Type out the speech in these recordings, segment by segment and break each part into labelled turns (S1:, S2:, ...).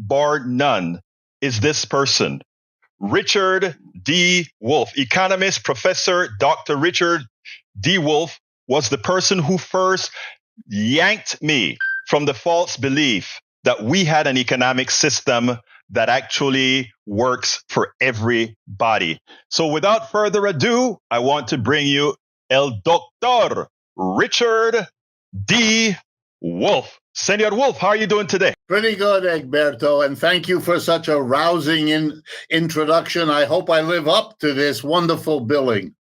S1: bar none, is this person. Richard D. Wolff, economist, professor, Dr. Richard D. Wolff was the person who first yanked me from the false belief that we had an economic system that actually works for everybody. So without further ado, I want to bring you El Doctor Richard D. Wolff. Senor Wolff, how are you doing today?
S2: Pretty good, Egberto, and thank you for such a rousing introduction. I hope I live up to this wonderful billing.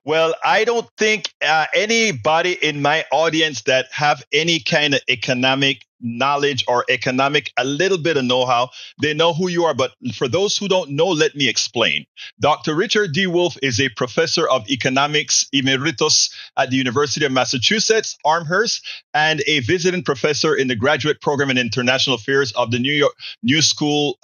S1: Well, I don't think anybody in my audience that have any kind of economic knowledge or a little bit of know-how, they know who you are. But for those who don't know, let me explain. Dr. Richard D. Wolff is a professor of economics emeritus at the University of Massachusetts, Amherst, and a visiting professor in the graduate program in international affairs of the New School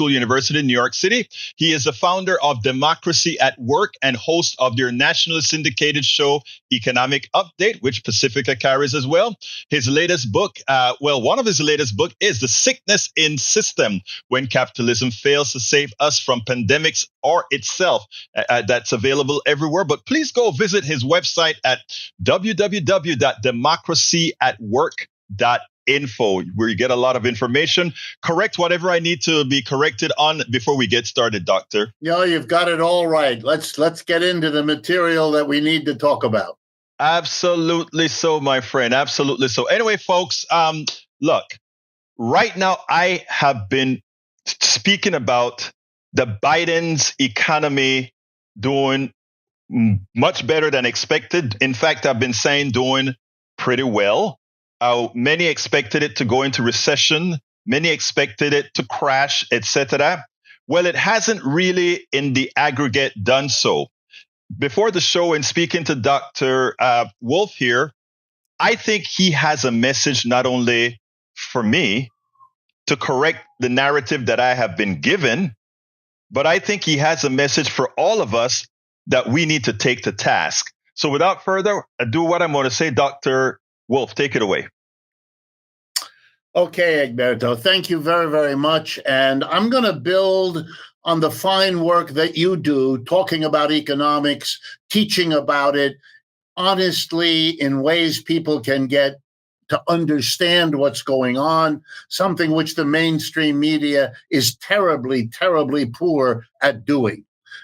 S1: University in New York City. He is the founder of Democracy at Work and host of their nationally syndicated show, Economic Update, which Pacifica carries as well. His latest book, one of his latest books is The Sickness in System, When Capitalism Fails to Save Us from Pandemics or Itself. That's available everywhere. But please go visit his website at www.democracyatwork.info, where you get a lot of information. Correct whatever I need to be corrected on before we get started, Doctor.
S2: No, you've got it all right. Let's get into the material that we need to talk about.
S1: Absolutely so, my friend. Absolutely so. Anyway, folks, look, right now I have been speaking about the Biden's economy doing much better than expected. In fact, I've been saying doing pretty well. Many expected it to go into recession. Many expected it to crash, etc. Well, it hasn't really in the aggregate done so. Before the show and speaking to Dr. Wolff here, I think he has a message not only for me to correct the narrative that I have been given, but I think he has a message for all of us that we need to take to task. So without further ado, what I'm going to say, Dr. Wolff, take it away.
S2: Okay, Egberto, thank you very, very much. And I'm going to build on the fine work that you do, talking about economics, teaching about it, honestly, in ways people can get to understand what's going on, something which the mainstream media is terribly, terribly poor at doing.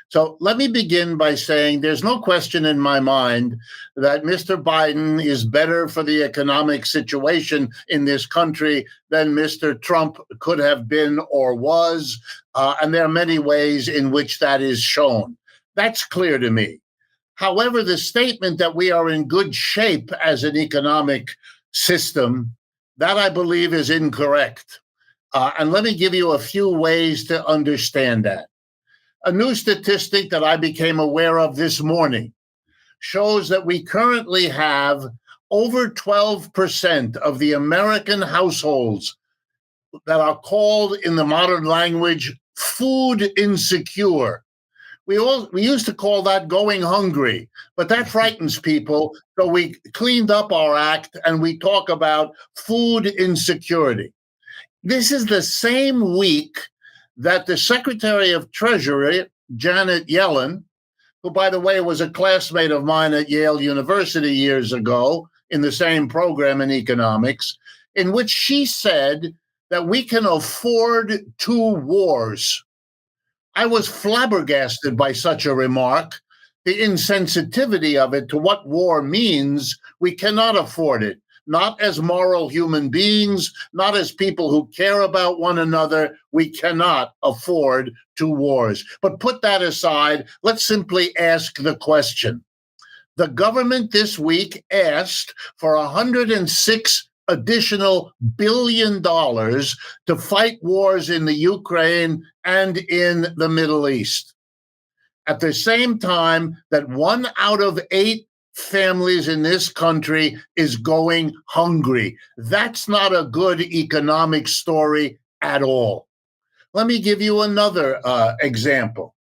S2: So let me begin by saying there's no question in my mind that Mr. Biden is better for the economic situation in this country than Mr. Trump could have been or was. And there are many ways in which that is shown. That's clear to me. However, the statement that we are in good shape as an economic system, that I believe is incorrect. And let me give you a few ways to understand that. A new statistic that I became aware of this morning shows that we currently have over 12% of the American households that are called in the modern language food insecure. We used to call that going hungry, but that frightens people. So we cleaned up our act and we talk about food insecurity. This is the same week that the Secretary of Treasury, Janet Yellen, who, by the way, was a classmate of mine at Yale University years ago in the same program in economics, in which she said that we can afford 2 wars. I was flabbergasted by such a remark, the insensitivity of it to what war means. We cannot afford it. Not as moral human beings, not as people who care about one another. We cannot afford 2 wars. But put that aside, let's simply ask the question. The government this week asked for $106 additional billion to fight wars in the Ukraine and in the Middle East. At the same time that 1 out of 8 families in this country is going hungry. That's not a good economic story at all. Let me give you another example.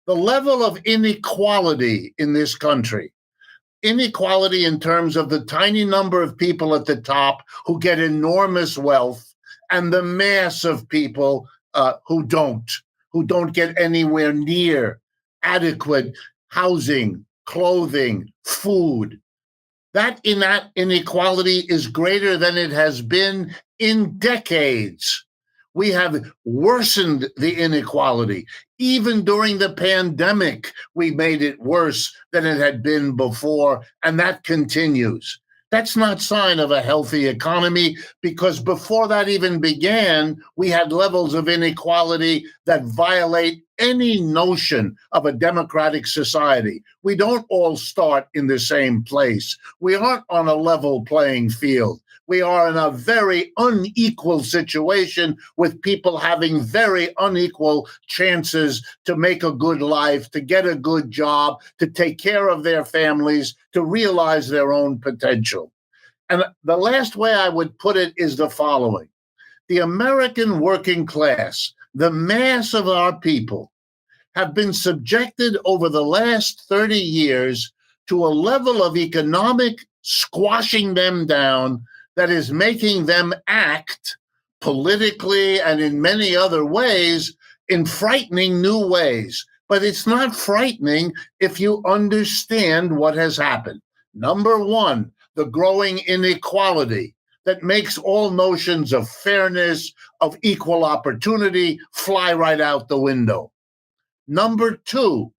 S2: The level of inequality in this country, inequality in terms of the tiny number of people at the top who get enormous wealth and the mass of people who don't get anywhere near adequate housing, clothing, food. That inequality is greater than it has been in decades. We have worsened the inequality. Even during the pandemic, we made it worse than it had been before, and that continues. That's not sign of a healthy economy, because before that even began, we had levels of inequality that violate any notion of a democratic society. We don't all start in the same place. We aren't on a level playing field. We are in a very unequal situation, with people having very unequal chances to make a good life, to get a good job, to take care of their families, to realize their own potential. And the last way I would put it is the following. The American working class, the mass of our people, have been subjected over the last 30 years to a level of economic squashing them down that is making them act politically and in many other ways in frightening new ways. But it's not frightening if you understand what has happened. Number one, the growing inequality that makes all notions of fairness, of equal opportunity, fly right out the window. Number two,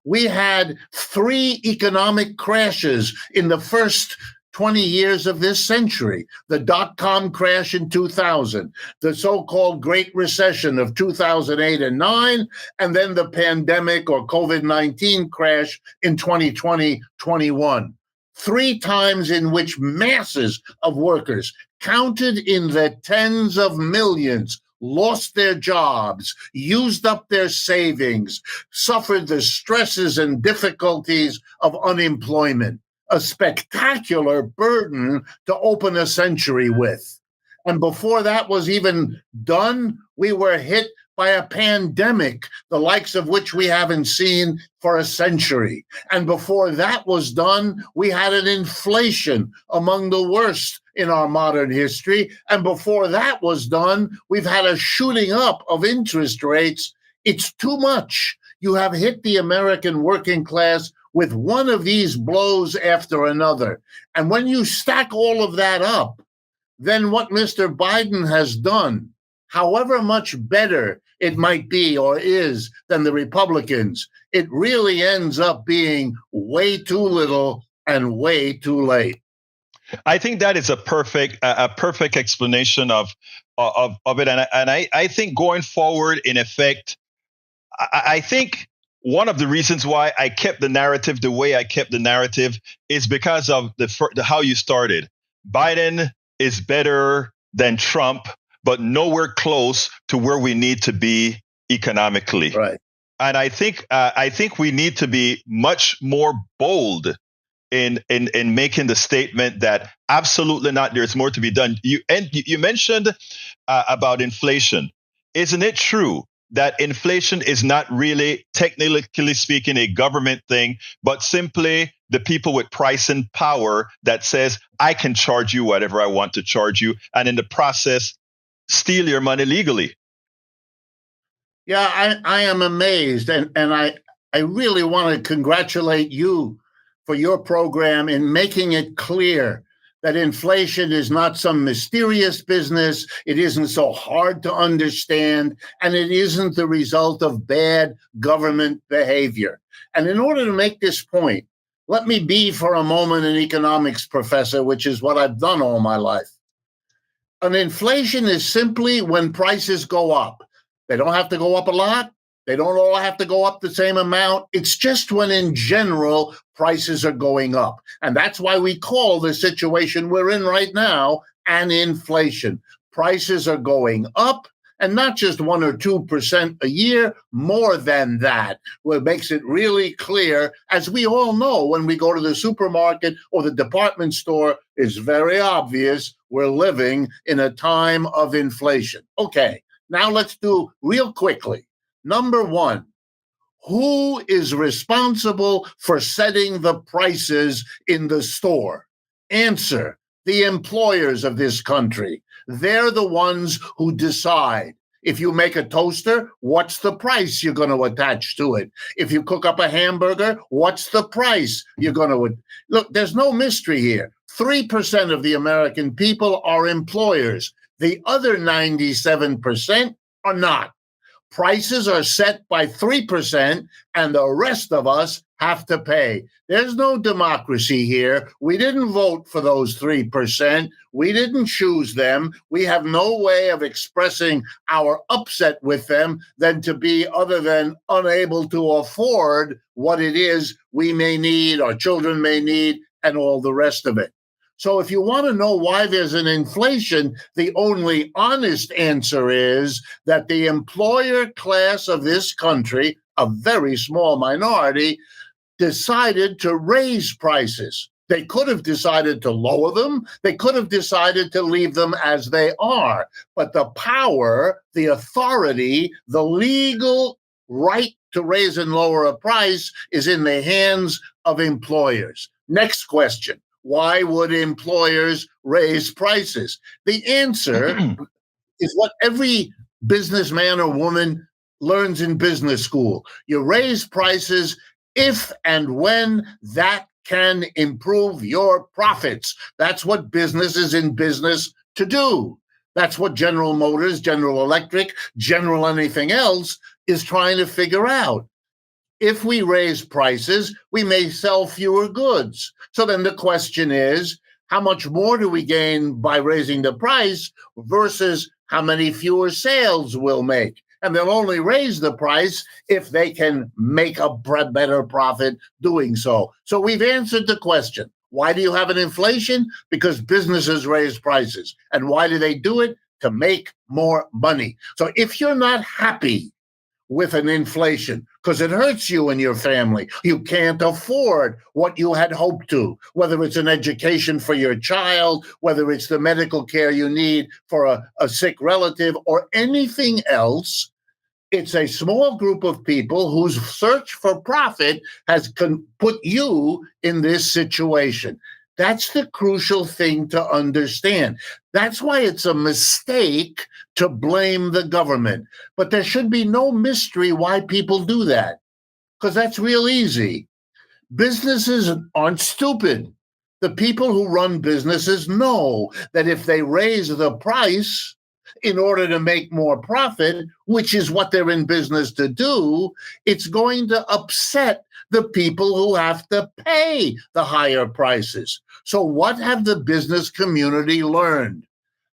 S2: we had 3 economic crashes in the first 20 years of this century. The dot-com crash in 2000, the so-called Great Recession of 2008 and 9, and then the pandemic or COVID-19 crash in 2020-21. 3 times in which masses of workers, counted in the tens of millions, lost their jobs, used up their savings, suffered the stresses and difficulties of unemployment. A spectacular burden to open a century with. And before that was even done, we were hit by a pandemic, the likes of which we haven't seen for a century. And before that was done, we had an inflation among the worst in our modern history. And before that was done, we've had a shooting up of interest rates. It's too much. You have hit the American working class with one of these blows after another. And when you stack all of that up, then what Mr. Biden has done, however much better it might be or is than the Republicans, it really ends up being way too little and way too late.
S1: I think that is a perfect explanation of it, and I think going forward, in effect, I think one of the reasons why I kept the narrative the way I kept the narrative is because of the how you started. Biden is better than Trump, but nowhere close to where we need to be economically.
S2: Right.
S1: And I think we need to be much more bold in making the statement that absolutely not, there's more to be done. You mentioned about inflation. Isn't it true that inflation is not really, technically speaking, a government thing, but simply the people with pricing power that says, I can charge you whatever I want to charge you, and in the process, steal your money legally?
S2: Yeah, I am amazed. And I really want to congratulate you for your program in making it clear that inflation is not some mysterious business. It isn't so hard to understand, and it isn't the result of bad government behavior. And in order to make this point, let me be for a moment an economics professor, which is what I've done all my life. An inflation is simply when prices go up. They don't have to go up a lot. They don't all have to go up the same amount. It's just when, in general, prices are going up. And that's why we call the situation we're in right now an inflation. Prices are going up, and not just 1 or 2% a year, more than that. What makes it really clear, as we all know, when we go to the supermarket or the department store, it's very obvious we're living in a time of inflation. Okay, now let's do real quickly. Number one, who is responsible for setting the prices in the store? Answer, the employers of this country. They're the ones who decide. If you make a toaster, what's the price you're going to attach to it? If you cook up a hamburger, what's the price you're going to... Look, there's no mystery here. 3% of the American people are employers. The other 97% are not. Prices are set by 3%, and the rest of us have to pay. There's no democracy here. We didn't vote for those 3%. We didn't choose them. We have no way of expressing our upset with them than to be other than unable to afford what it is we may need, our children may need, and all the rest of it. So if you want to know why there's an inflation, the only honest answer is that the employer class of this country, a very small minority, decided to raise prices. They could have decided to lower them. They could have decided to leave them as they are. But the power, the authority, the legal right to raise and lower a price is in the hands of employers. Next question. Why would employers raise prices? The answer is what every businessman or woman learns in business school. You raise prices if and when that can improve your profits. That's what business is in business to do. That's what General Motors, General Electric, General anything else is trying to figure out. If we raise prices, we may sell fewer goods. So then the question is, how much more do we gain by raising the price versus how many fewer sales we'll make? And they'll only raise the price if they can make a better profit doing so. So we've answered the question. Why do you have an inflation? Because businesses raise prices. And why do they do it? To make more money. So if you're not happy with an inflation, because it hurts you and your family. You can't afford what you had hoped to, whether it's an education for your child, whether it's the medical care you need for a sick relative, or anything else. It's a small group of people whose search for profit has put you in this situation. That's the crucial thing to understand. That's why it's a mistake to blame the government. But there should be no mystery why people do that, because that's real easy. Businesses aren't stupid. The people who run businesses know that if they raise the price in order to make more profit, which is what they're in business to do, it's going to upset the people who have to pay the higher prices. So what have the business community learned?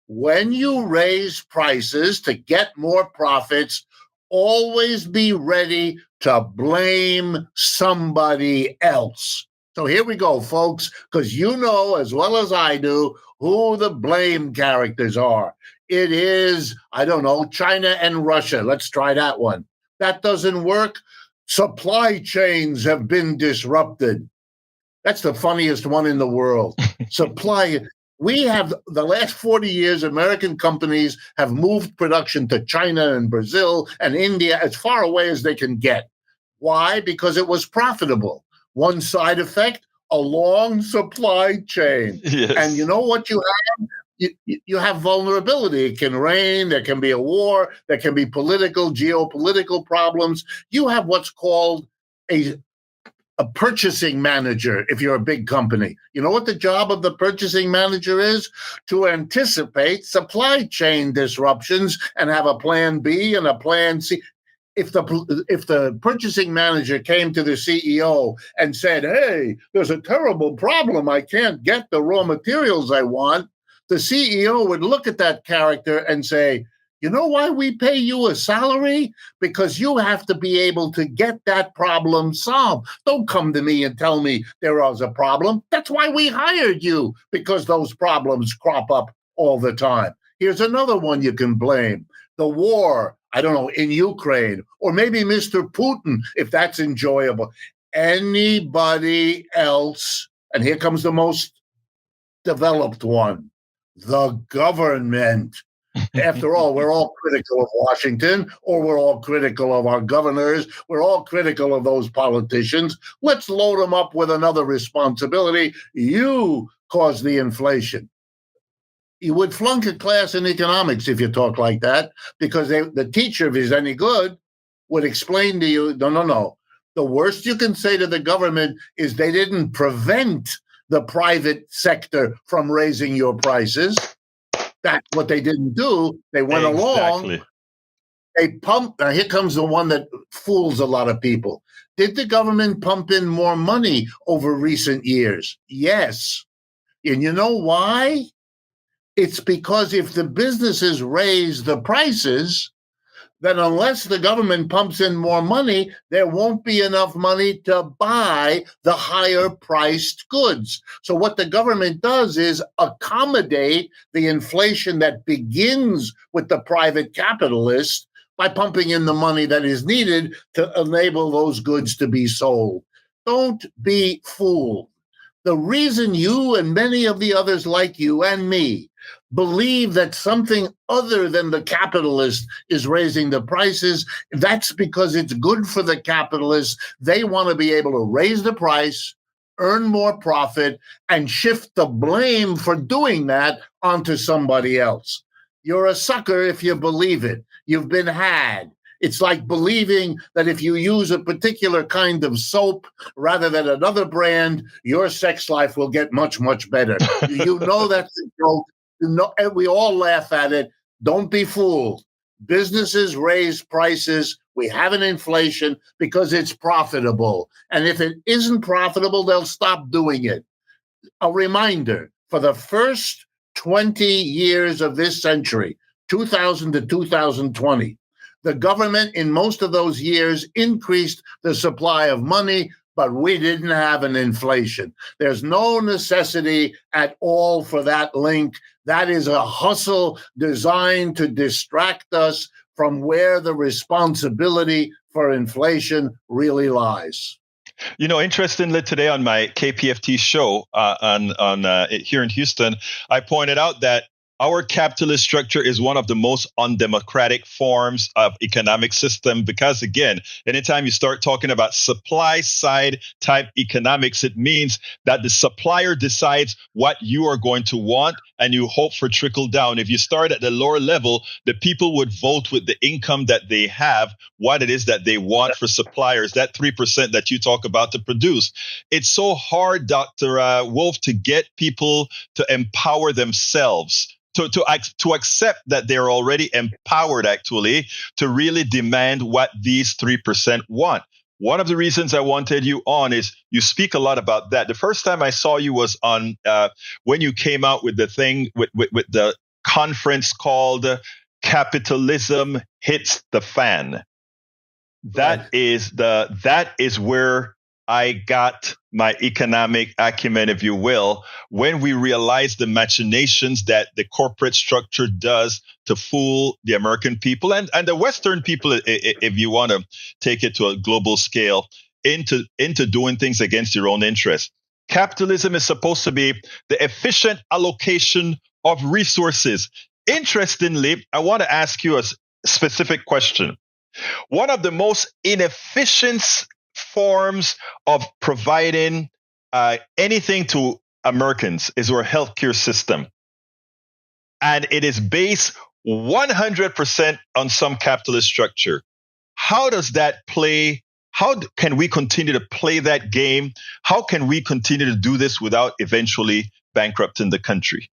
S2: When you raise prices to get more profits, always be ready to blame somebody else. So here we go, folks, because you know as well as I do who the blame characters are. It is, I don't know, China and Russia. Let's try that one. That doesn't work. Supply chains have been disrupted. That's the funniest one in the world. We have, the last 40 years, American companies have moved production to China and Brazil and India as far away as they can get. Why? Because it was profitable. One side effect, a long supply chain.
S1: Yes.
S2: And you know what you have? You have vulnerability. It can rain. There can be a war. There can be geopolitical problems. You have what's called a purchasing manager if you're a big company. You know what the job of the purchasing manager is? To anticipate supply chain disruptions and have a plan B and a plan C. If the purchasing manager came to the CEO and said, hey, there's a terrible problem, I can't get the raw materials I want, the CEO would look at that character and say, you know why we pay you a salary? Because you have to be able to get that problem solved. Don't come to me and tell me there was a problem. That's why we hired you, because those problems crop up all the time. Here's another one you can blame. The war, I don't know, in Ukraine, or maybe Mr. Putin, if that's enjoyable. Anybody else, and here comes the most developed one, the government. After all, we're all critical of Washington, or we're all critical of our governors. We're all critical of those politicians. Let's load them up with another responsibility. You caused the inflation. You would flunk a class in economics if you talk like that, because the teacher, if he's any good, would explain to you, no, no, no. The worst you can say to the government is they didn't prevent the private sector from raising your prices. That's what they didn't do. They went along. They pumped. Now here comes the one that fools a lot of people. Did the government pump in more money over recent years? Yes. And you know why? It's because if the businesses raise the prices, then unless the government pumps in more money, there won't be enough money to buy the higher priced goods. So what the government does is accommodate the inflation that begins with the private capitalist by pumping in the money that is needed to enable those goods to be sold. Don't be fooled. The reason you and many of the others like you and me believe that something other than the capitalist is raising the prices, that's because it's good for the capitalists. They want to be able to raise the price, earn more profit, and shift the blame for doing that onto somebody else. You're a sucker if you believe it. You've been had. It's like believing that if you use a particular kind of soap rather than another brand, your sex life will get much, much better. You know that's a joke. We all laugh at it. Don't be fooled. Businesses raise prices. We have an inflation because it's profitable. And if it isn't profitable, they'll stop doing it. A reminder, for the first 20 years of this century, 2000 to 2020, the government in most of those years increased the supply of money, but we didn't have an inflation. There's no necessity at all for that link. That is a hustle designed to distract us from where the responsibility for inflation really lies.
S1: You know, interestingly, today on my KPFT show here in Houston, I pointed out that our capitalist structure is one of the most undemocratic forms of economic system because, again, anytime you start talking about supply side type economics, it means that the supplier decides what you are going to want and you hope for trickle down. If you start at the lower level, the people would vote with the income that they have, what it is that they want for suppliers, that 3% that you talk about to produce. It's so hard, Dr. Wolff, to get people to empower themselves. To accept that they're already empowered, actually, to really demand what these 3% want. One of the reasons I wanted you on is you speak a lot about that. The first time I saw you was on when you came out with the thing with the conference called Capitalism Hits the Fan. That is where I got my economic acumen, if you will, when we realized the machinations that the corporate structure does to fool the American people and the Western people, if you want to take it to a global scale, into doing things against your own interests. Capitalism is supposed to be the efficient allocation of resources. Interestingly, I want to ask you a specific question. One of the most inefficient forms of providing anything to Americans is our healthcare system. And it is based 100% on some capitalist structure. How does that play? How can we continue to play that game? How can we continue to do this without eventually bankrupting the country?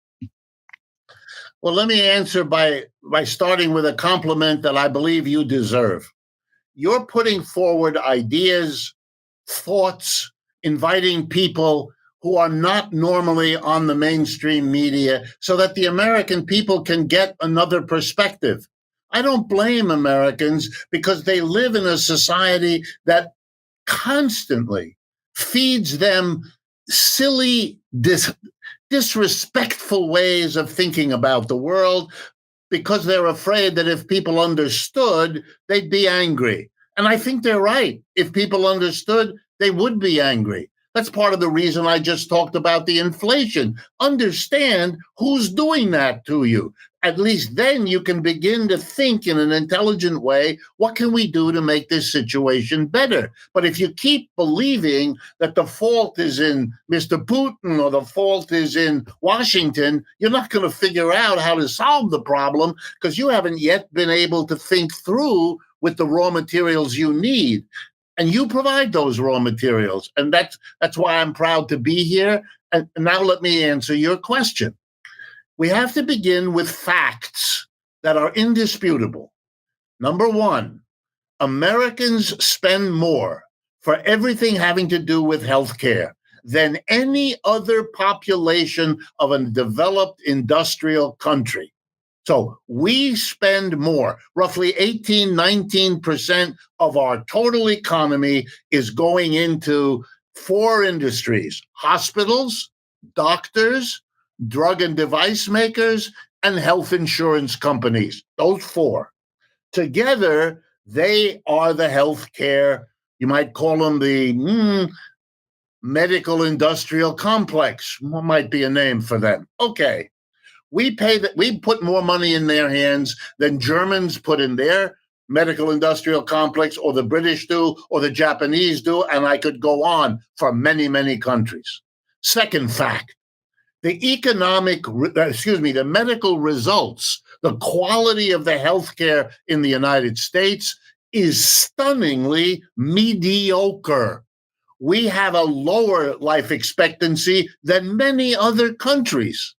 S2: Well, let me answer by starting with a compliment that I believe you deserve. You're putting forward ideas, thoughts, inviting people who are not normally on the mainstream media so that the American people can get another perspective. I don't blame Americans because they live in a society that constantly feeds them silly, disrespectful ways of thinking about the world, because they're afraid that if people understood, they'd be angry. And I think they're right. If people understood, they would be angry. That's part of the reason I just talked about the inflation. Understand who's doing that to you. At least then you can begin to think in an intelligent way, what can we do to make this situation better? But if you keep believing that the fault is in Mr. Putin or the fault is in Washington, you're not going to figure out how to solve the problem because you haven't yet been able to think through with the raw materials you need. And you provide those raw materials. And that's why I'm proud to be here. And now let me answer your question. We have to begin with facts that are indisputable. Number one, Americans spend more for everything having to do with healthcare than any other population of a developed industrial country. So we spend more. Roughly 18-19% of our total economy is going into four industries: hospitals, doctors, drug and device makers, and health insurance companies. Those four. Together, they are the healthcare, you might call them the medical industrial complex. What might be a name for them? Okay. We put more money in their hands than Germans put in their medical industrial complex, or the British do, or the Japanese do, and I could go on for many, many countries. Second fact, the medical results, the quality of the healthcare in the United States is stunningly mediocre. We have a lower life expectancy than many other countries.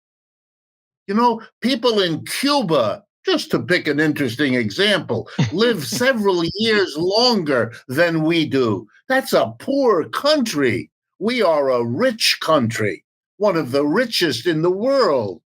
S2: You know, people in Cuba, just to pick an interesting example, live several years longer than we do. That's a poor country. We are a rich country, one of the richest in the world.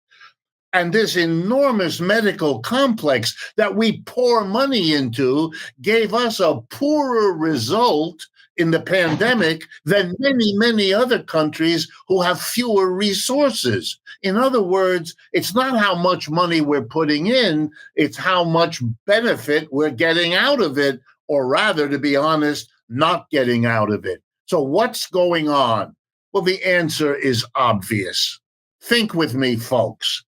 S2: And this enormous medical complex that we pour money into gave us a poorer result in the pandemic than many, many other countries who have fewer resources. In other words, it's not how much money we're putting in, it's how much benefit we're getting out of it, or rather, to be honest, not getting out of it. So what's going on? Well, the answer is obvious. Think with me, folks.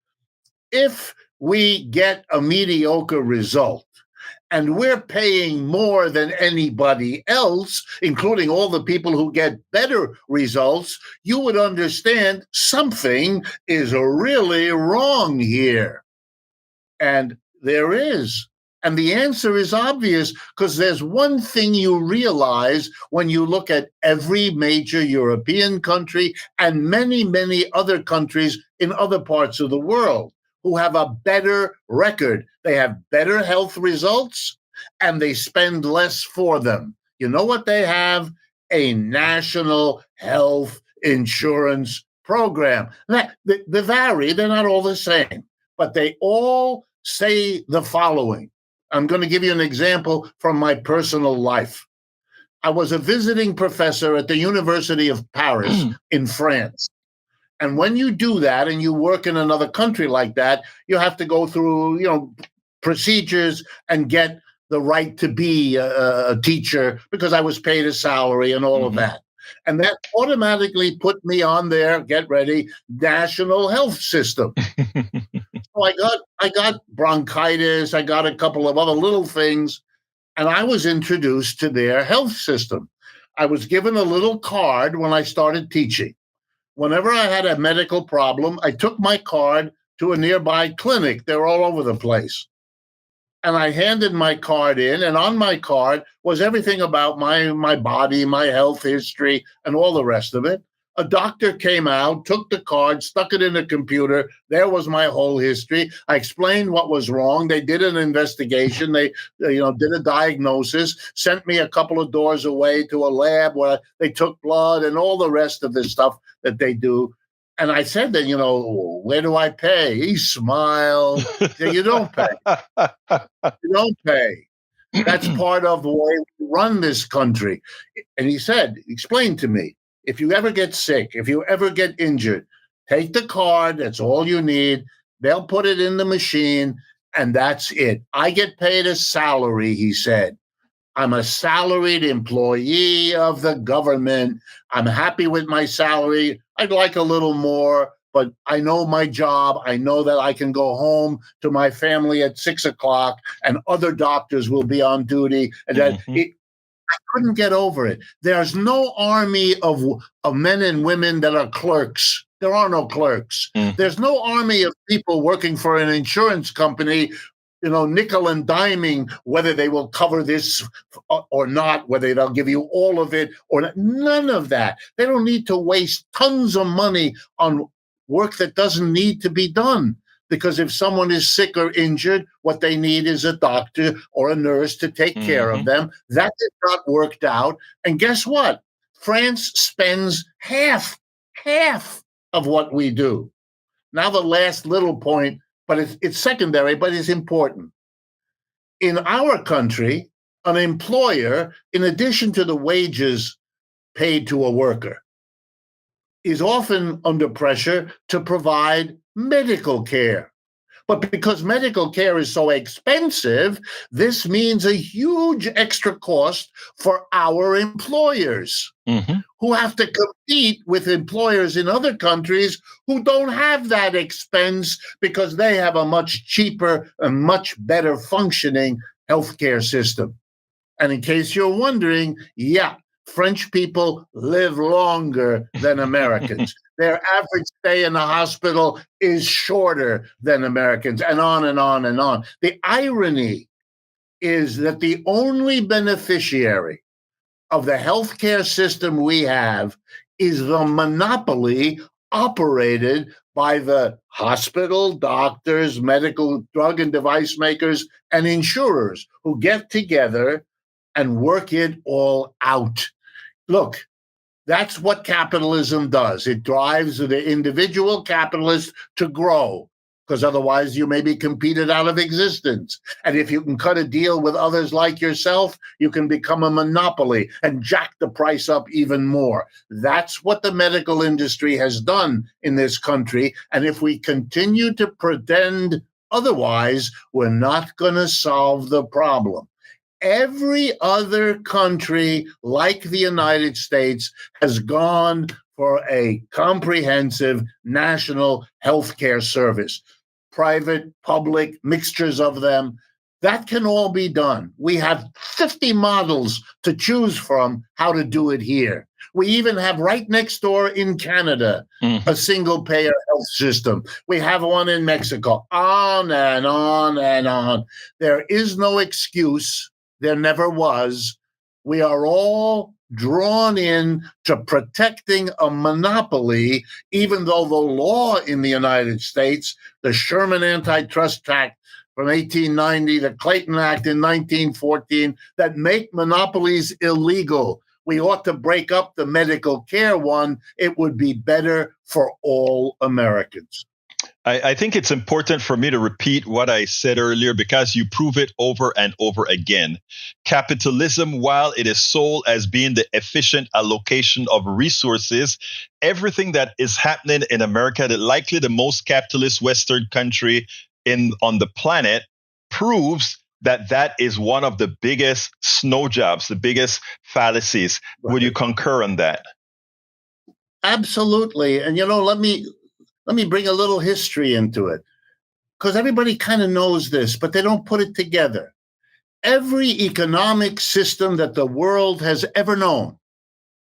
S2: If we get a mediocre result, and we're paying more than anybody else, including all the people who get better results, you would understand something is really wrong here. And there is. And the answer is obvious, because there's one thing you realize when you look at every major European country and many, many other countries in other parts of the world who have a better record. They have better health results and they spend less for them. You know what they have? A national health insurance program. They vary, they're not all the same, but they all say the following. I'm going to give you an example from my personal life. I was a visiting professor at the University of Paris in France. And when you do that and you work in another country like that, you have to go through, procedures and get the right to be a teacher, because I was paid a salary and all of that. And that automatically put me on their, get ready, national health system. So I got bronchitis, I got a couple of other little things, and I was introduced to their health system. I was given a little card when I started teaching. Whenever I had a medical problem, I took my card to a nearby clinic. They're all over the place. And I handed my card in, and on my card was everything about my body, my health history, and all the rest of it. A doctor came out, took the card, stuck it in the computer. There was my whole history. I explained what was wrong. They did an investigation. They did a diagnosis, sent me a couple of doors away to a lab where they took blood and all the rest of the stuff that they do. And I said then, where do I pay? He smiled. He said, you don't pay. You don't pay. That's part of the way we run this country. And he said, explain to me, if you ever get sick, if you ever get injured, take the card. That's all you need. They'll put it in the machine, and that's it. I get paid a salary, he said. I'm a salaried employee of the government. I'm happy with my salary. I'd like a little more, but I know my job. I know that I can go home to my family at 6 o'clock and other doctors will be on duty. And that I couldn't get over it. There's no army of men and women that are clerks. There are no clerks. There's no army of people working for an insurance company, nickel and diming whether they will cover this or not, whether they'll give you all of it or not. None of that. They don't need to waste tons of money on work that doesn't need to be done. Because if someone is sick or injured, what they need is a doctor or a nurse to take care of them. That is not worked out. And guess what? France spends half of what we do. Now the last little point, but it's secondary, but it's important. In our country, an employer, in addition to the wages paid to a worker, is often under pressure to provide medical care. But because medical care is so expensive, this means a huge extra cost for our employers who have to compete with employers in other countries who don't have that expense because they have a much cheaper and much better functioning healthcare system. And in case you're wondering, French people live longer than Americans. Their average stay in the hospital is shorter than Americans, and on and on and on. The irony is that the only beneficiary of the healthcare system we have is the monopoly operated by the hospital, doctors, medical drug and device makers, and insurers who get together and work it all out. Look, that's what capitalism does. It drives the individual capitalist to grow, because otherwise you may be competed out of existence. And if you can cut a deal with others like yourself, you can become a monopoly and jack the price up even more. That's what the medical industry has done in this country. And if we continue to pretend otherwise, we're not going to solve the problem. Every other country, like the United States, has gone for a comprehensive national healthcare service. Private, public, mixtures of them. That can all be done. We have 50 models to choose from how to do it here. We even have right next door in Canada a single-payer health system. We have one in Mexico. On and on and on. There is no excuse. There never was. We are all drawn in to protecting a monopoly, even though the law in the United States, the Sherman Antitrust Act from 1890, the Clayton Act in 1914, that make monopolies illegal. We ought to break up the medical care one. It would be better for all Americans.
S1: I think it's important for me to repeat what I said earlier because you prove it over and over again. Capitalism, while it is sold as being the efficient allocation of resources, everything that is happening in America, that likely the most capitalist Western country on the planet, proves that is one of the biggest snow jobs, the biggest fallacies. Right. Would you concur on that?
S2: Absolutely. And, let me bring a little history into it, because everybody kind of knows this, but they don't put it together. Every economic system that the world has ever known,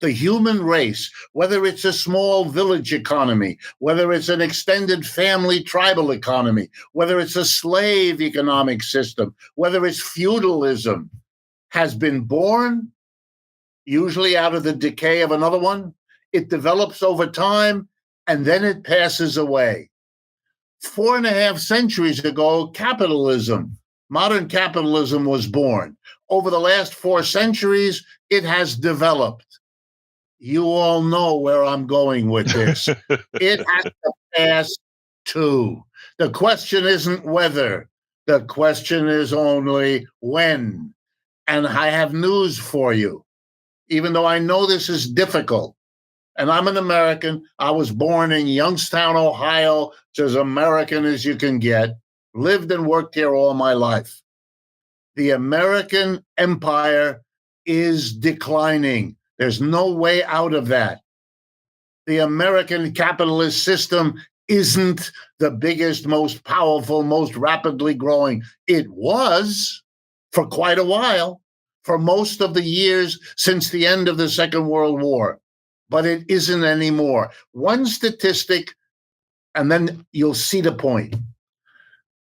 S2: the human race, whether it's a small village economy, whether it's an extended family tribal economy, whether it's a slave economic system, whether it's feudalism, has been born, usually out of the decay of another one. It develops over time, and then it passes away. 4.5 centuries ago, modern capitalism was born. Over the last 4 centuries, it has developed. You all know where I'm going with this. It has to pass too. The question isn't whether. The question is only when. And I have news for you. Even though I know this is difficult, and I'm an American. I was born in Youngstown, Ohio. It's as American as you can get. Lived and worked here all my life. The American empire is declining. There's no way out of that. The American capitalist system isn't the biggest, most powerful, most rapidly growing. It was for quite a while, for most of the years since the end of the Second World War, but it isn't anymore. One statistic, and then you'll see the point.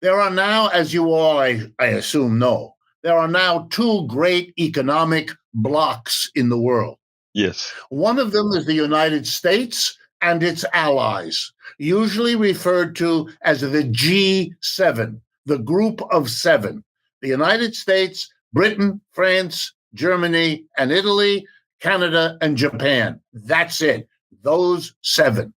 S2: There are now, as you all, I assume, know, there are now two great economic blocks in the world.
S1: Yes.
S2: One of them is the United States and its allies, usually referred to as the G7, the group of seven. The United States, Britain, France, Germany, and Italy, Canada, and Japan. That's it. Those seven.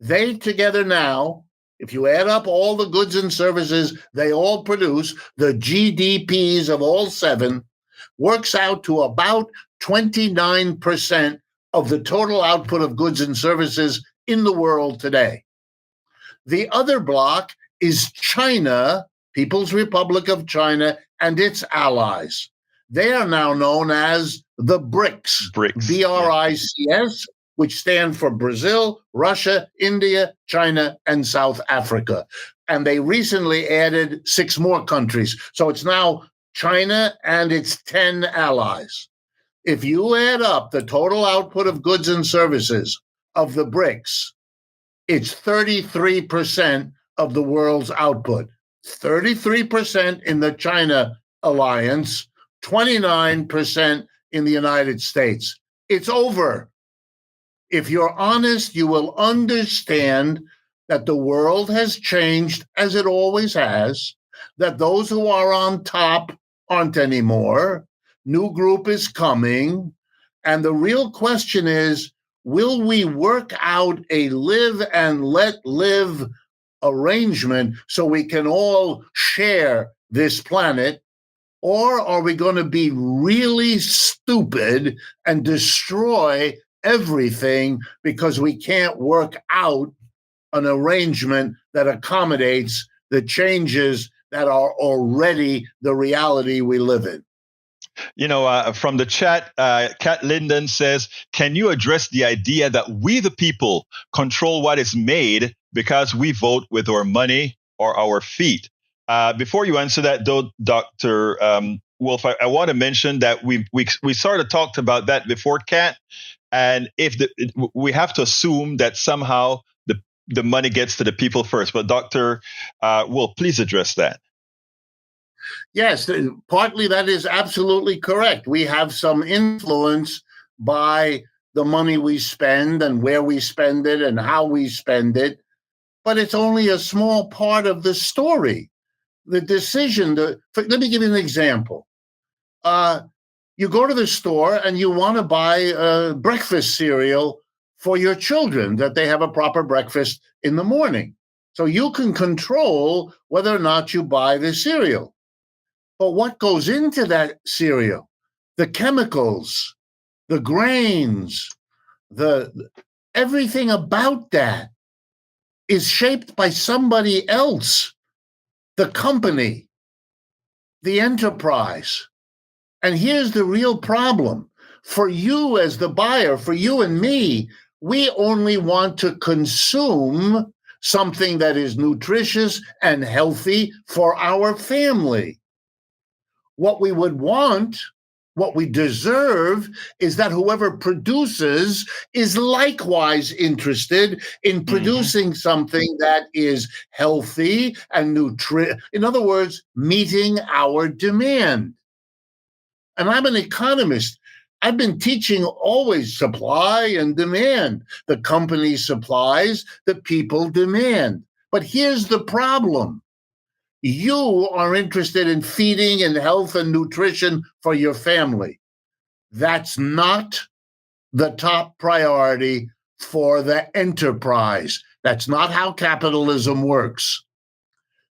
S2: They together now, if you add up all the goods and services they all produce, the GDPs of all seven, works out to about 29% of the total output of goods and services in the world today. The other block is China, People's Republic of China, and its allies. They are now known as the BRICS, BRICS, which stand for Brazil, Russia, India, China, and South Africa. And they recently added 6 more countries. So it's now China and its 10 allies. If you add up the total output of goods and services of the BRICS, it's 33% of the world's output. 33% in the China alliance, 29% in the United States. It's over. If you're honest, you will understand that the world has changed as it always has, that those who are on top aren't anymore. New group is coming. And the real question is, will we work out a live and let live arrangement so we can all share this planet? Or are we going to be really stupid and destroy everything because we can't work out an arrangement that accommodates the changes that are already the reality we live in?
S1: You know, from the chat, Kat Linden says, can you address the idea that we, the people, control what is made because we vote with our money or our feet? Before you answer that, though, Dr. Wolff, I want to mention that we sort of talked about that before, Kat. And we have to assume that somehow the money gets to the people first. But Dr. Wolff, please address that.
S2: Yes, partly that is absolutely correct. We have some influence by the money we spend and where we spend it and how we spend it. But it's only a small part of the story. The decision, let me give you an example. You go to the store and you want to buy breakfast cereal for your children, that they have a proper breakfast in the morning. So you can control whether or not you buy the cereal. But what goes into that cereal? The chemicals, the grains, everything about that is shaped by somebody else, the company, the enterprise. And here's the real problem. For you as the buyer, for you and me, we only want to consume something that is nutritious and healthy for our family. What we would want, what we deserve, is that whoever produces is likewise interested in producing something that is healthy and in other words, meeting our demand. And I'm an economist. I've been teaching always supply and demand. The company supplies, the people demand. But here's the problem. You are interested in feeding and health and nutrition for your family. That's not the top priority for the enterprise. That's not how capitalism works.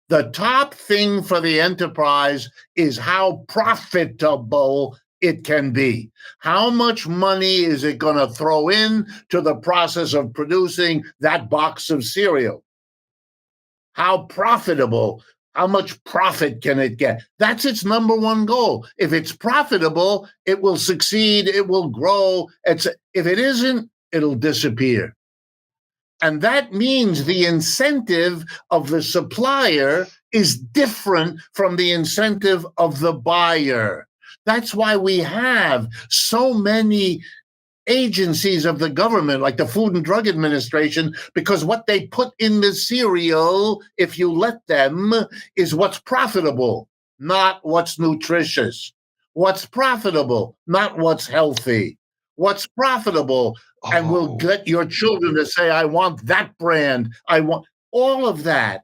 S2: The top thing for the enterprise is how profitable it can be. How much money is it going to throw in to the process of producing that box of cereal? How profitable? How much profit can it get? That's its number one goal. If it's profitable, it will succeed, it will grow. If it isn't, it'll disappear. And that means the incentive of the supplier is different from the incentive of the buyer. That's why we have so many agencies of the government, like the Food and Drug Administration, because what they put in the cereal, if you let them, is what's profitable, not what's nutritious. What's profitable, not what's healthy. What's profitable, and will get your children to say, I want that brand. I want all of that.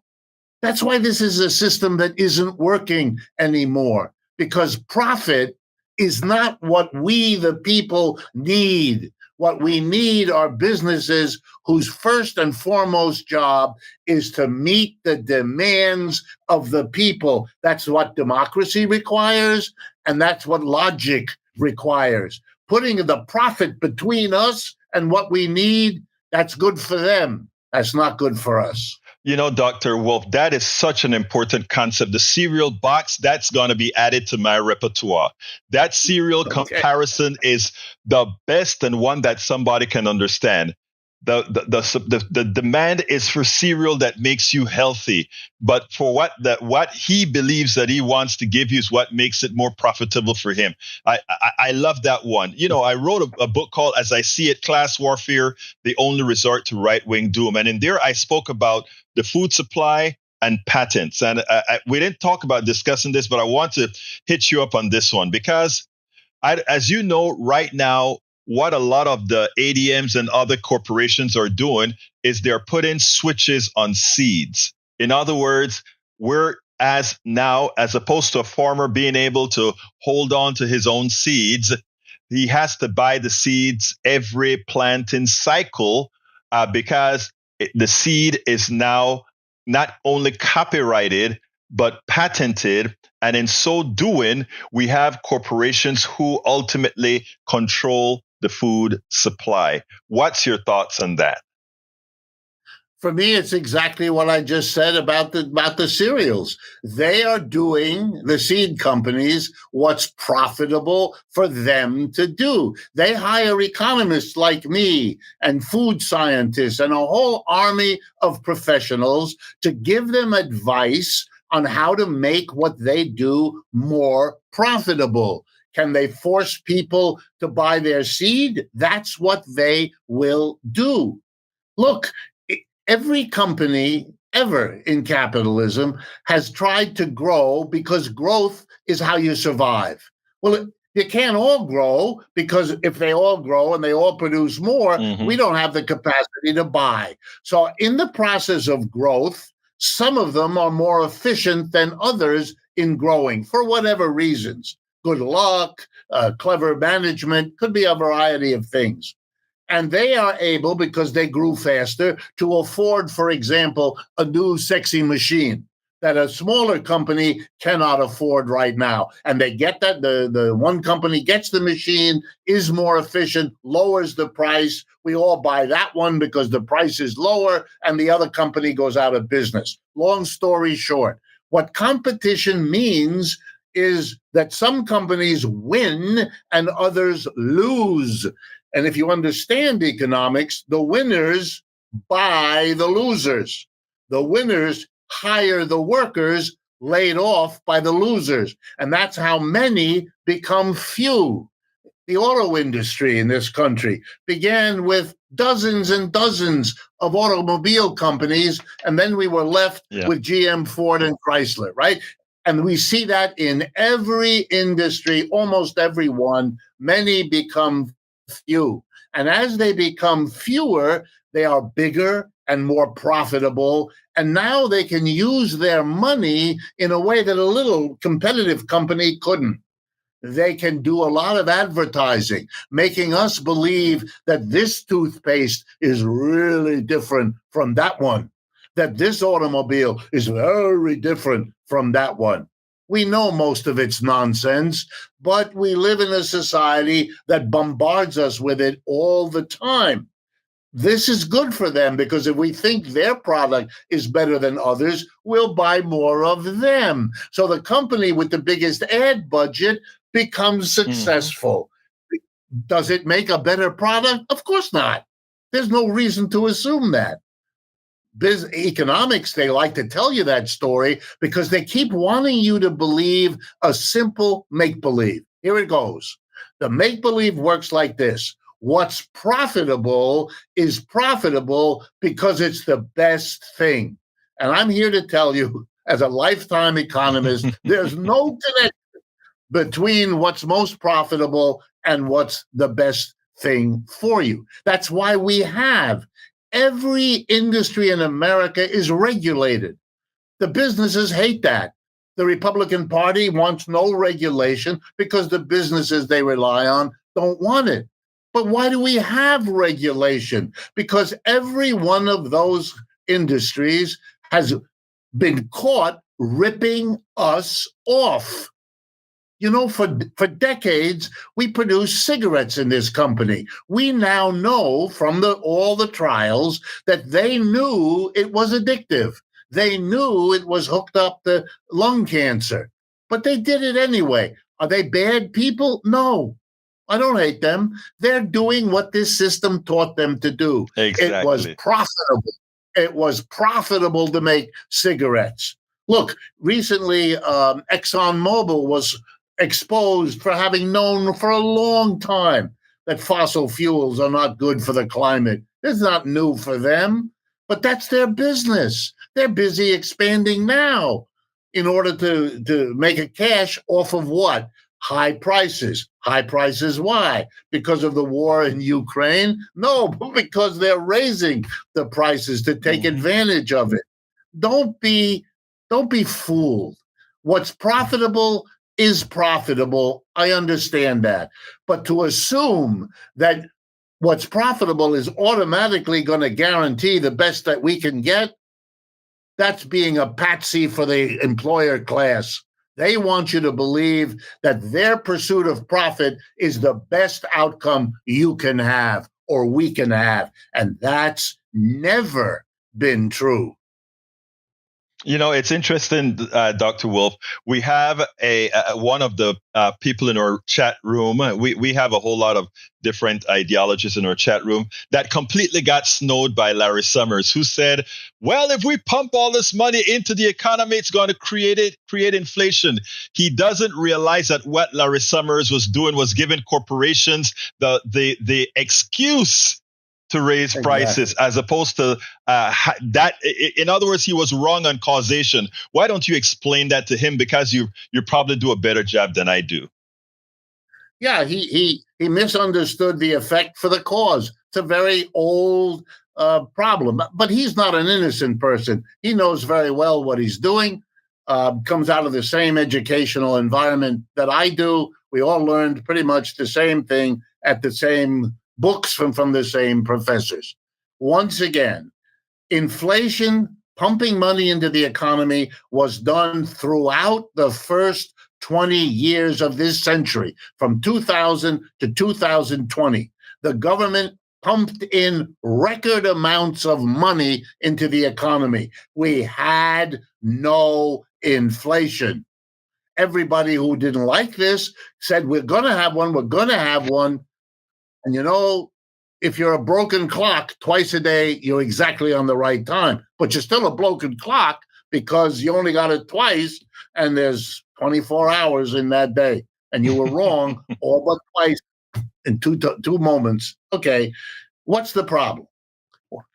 S2: That's why this is a system that isn't working anymore, because profit is not what we, the people, need. What we need are businesses whose first and foremost job is to meet the demands of the people. That's what democracy requires, and that's what logic requires. Putting the profit between us and what we need, that's good for them. That's not good for us.
S1: You know, Dr. Wolff, that is such an important concept. The cereal box, that's going to be added to my repertoire. That cereal comparison is the best and one that somebody can understand. The demand is for cereal that makes you healthy, but for what he believes that he wants to give you is what makes it more profitable for him. I love that one. You know, I wrote a book called As I See It, Class Warfare, the Only Resort to Right-Wing Doom. And in there, I spoke about the food supply and patents. And we didn't talk about discussing this, but I want to hit you up on this one because as you know, right now, what a lot of the ADMs and other corporations are doing is they're putting switches on seeds. In other words, whereas now, as opposed to a farmer being able to hold on to his own seeds, he has to buy the seeds every planting cycle because the seed is now not only copyrighted, but patented. And in so doing, we have corporations who ultimately control the food supply. What's your thoughts on that?
S2: For me, it's exactly what I just said about the cereals. They are doing, the seed companies, what's profitable for them to do. They hire economists like me and food scientists and a whole army of professionals to give them advice on how to make what they do more profitable. Can they force people to buy their seed? That's what they will do. Look, every company ever in capitalism has tried to grow because growth is how you survive. Well, you can't all grow because if they all grow and they all produce more, we don't have the capacity to buy. So in the process of growth, some of them are more efficient than others in growing for whatever reasons. Good luck, clever management, could be a variety of things. And they are able, because they grew faster, to afford, for example, a new sexy machine that a smaller company cannot afford right now. And they get that. The one company gets the machine, is more efficient, lowers the price. We all buy that one because the price is lower, and the other company goes out of business. Long story short, what competition means is that some companies win and others lose. And if you understand economics, the winners buy the losers. The winners hire the workers laid off by the losers. And that's how many become few. The auto industry in this country began with dozens and dozens of automobile companies, and then we were left with GM, Ford, and Chrysler, right? And we see that in every industry, almost every one. Many become few. And as they become fewer, they are bigger and more profitable. And now they can use their money in a way that a little competitive company couldn't. They can do a lot of advertising, making us believe that this toothpaste is really different from that one, that this automobile is very different from that one. We know most of it's nonsense, but we live in a society that bombards us with it all the time. this is good for them because if we think their product is better than others, we'll buy more of them. So the company with the biggest ad budget becomes successful. Does it make a better product? Of course not. There's no reason to assume that. Economics, they like to tell you that story because they keep wanting you to believe a simple make-believe. Here it goes. The make-believe works like this. What's profitable is profitable because it's the best thing. And I'm here to tell you, as a lifetime economist, there's no connection between what's most profitable and what's the best thing for you. That's why we have every industry in America is regulated. The businesses hate that. The Republican Party wants no regulation because the businesses they rely on don't want it. But why do we have regulation? Because every one of those industries has been caught ripping us off. You know, for decades, we produced cigarettes in this company. We now know from all the trials that they knew it was addictive. They knew it was hooked up to lung cancer, but they did it anyway. Are they bad people? No, I don't hate them. They're doing what this system taught them to do.
S1: Exactly.
S2: It was profitable. It was profitable to make cigarettes. Look, recently, ExxonMobil was exposed for having known for a long time that fossil fuels are not good for the climate. It's not new for them, but that's their business. They're busy expanding now in order to make a cash off of what? High prices. High prices, why? Because of the war in Ukraine? No, but because they're raising the prices to take advantage of it. Don't be fooled. What's profitable is profitable. I understand that. But to assume that what's profitable is automatically going to guarantee the best that we can get, that's being a patsy for the employer class. They want you to believe that their pursuit of profit is the best outcome you can have or we can have. And that's never been true.
S1: You know, it's interesting, Dr. Wolff. We have one of the people in our chat room. We have a whole lot of different ideologies in our chat room that completely got snowed by Larry Summers, who said, well, if we pump all this money into the economy, it's going to create inflation. He doesn't realize that what Larry Summers was doing was giving corporations the excuse to raise prices, as opposed to that. In other words, he was wrong on causation. Why don't you explain that to him? Because you probably do a better job than I do.
S2: Yeah, he misunderstood the effect for the cause. It's a very old problem, but he's not an innocent person. He knows very well what he's doing. Comes out of the same educational environment that I do. We all learned pretty much the same thing at the same books from the same professors. Once again, inflation, pumping money into the economy, was done throughout the first 20 years of this century, from 2000 to 2020. The government pumped in record amounts of money into the economy. We had no inflation. Everybody who didn't like this said, we're going to have one. And you know, if you're a broken clock twice a day, you're exactly on the right time. But you're still a broken clock because you only got it twice and there's 24 hours in that day. And you were wrong all but twice in two moments. Okay, what's the problem?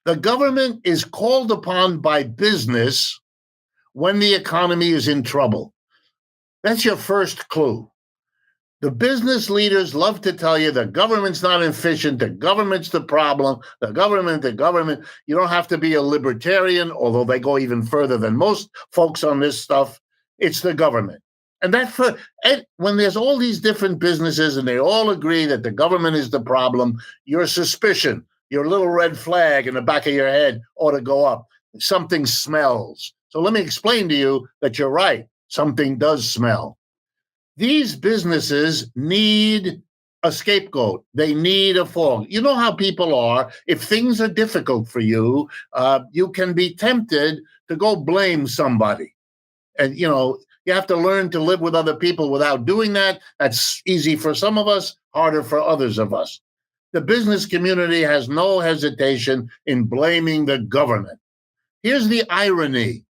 S2: The government is called upon by business when the economy is in trouble. That's your first clue. The business leaders love to tell you the government's not efficient, the government's the problem, the government. You don't have to be a libertarian, although they go even further than most folks on this stuff. It's the government. And when there's all these different businesses and they all agree that the government is the problem, your suspicion, your little red flag in the back of your head ought to go up. Something smells. So let me explain to you that you're right. Something does smell. These businesses need a scapegoat. They need a fault. You know how people are. If things are difficult for you, you can be tempted to go blame somebody. And, you have to learn to live with other people without doing that. That's easy for some of us, harder for others of us. The business community has no hesitation in blaming the government. Here's the irony.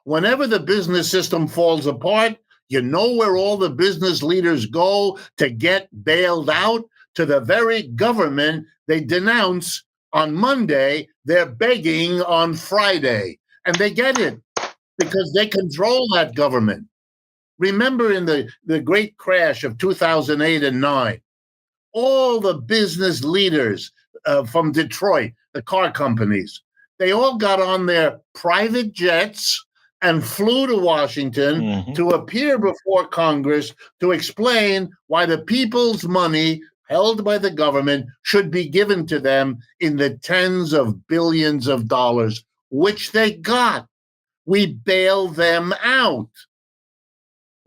S2: Whenever the business system falls apart, you know where all the business leaders go to get bailed out? To the very government they denounce on Monday, they're begging on Friday. And they get it because they control that government. Remember in the great crash of 2008 and 9, all the business leaders from Detroit, the car companies, they all got on their private jets and flew to Washington to appear before Congress to explain why the people's money held by the government should be given to them in the tens of billions of dollars, which they got. We bailed them out.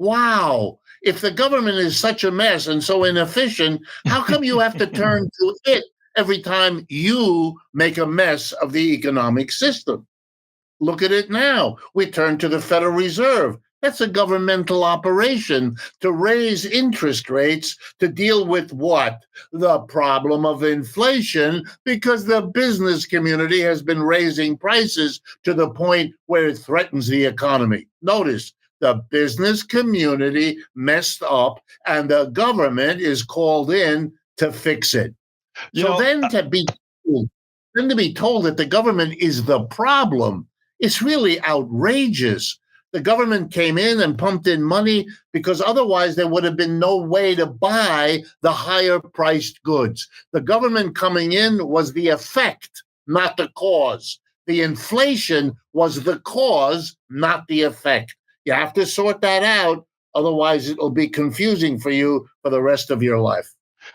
S2: Wow. If the government is such a mess and so inefficient, how come you have to turn to it every time you make a mess of the economic system? Look at it now. We turn to the Federal Reserve. That's a governmental operation to raise interest rates to deal with what? The problem of inflation, because the business community has been raising prices to the point where it threatens the economy. Notice, the business community messed up and the government is called in to fix it. Then to be told that the government is the problem, it's really outrageous. The government came in and pumped in money because otherwise there would have been no way to buy the higher priced goods. The government coming in was the effect, not the cause. The inflation was the cause, not the effect. You have to sort that out. Otherwise, it'll be confusing for you for the rest of your life.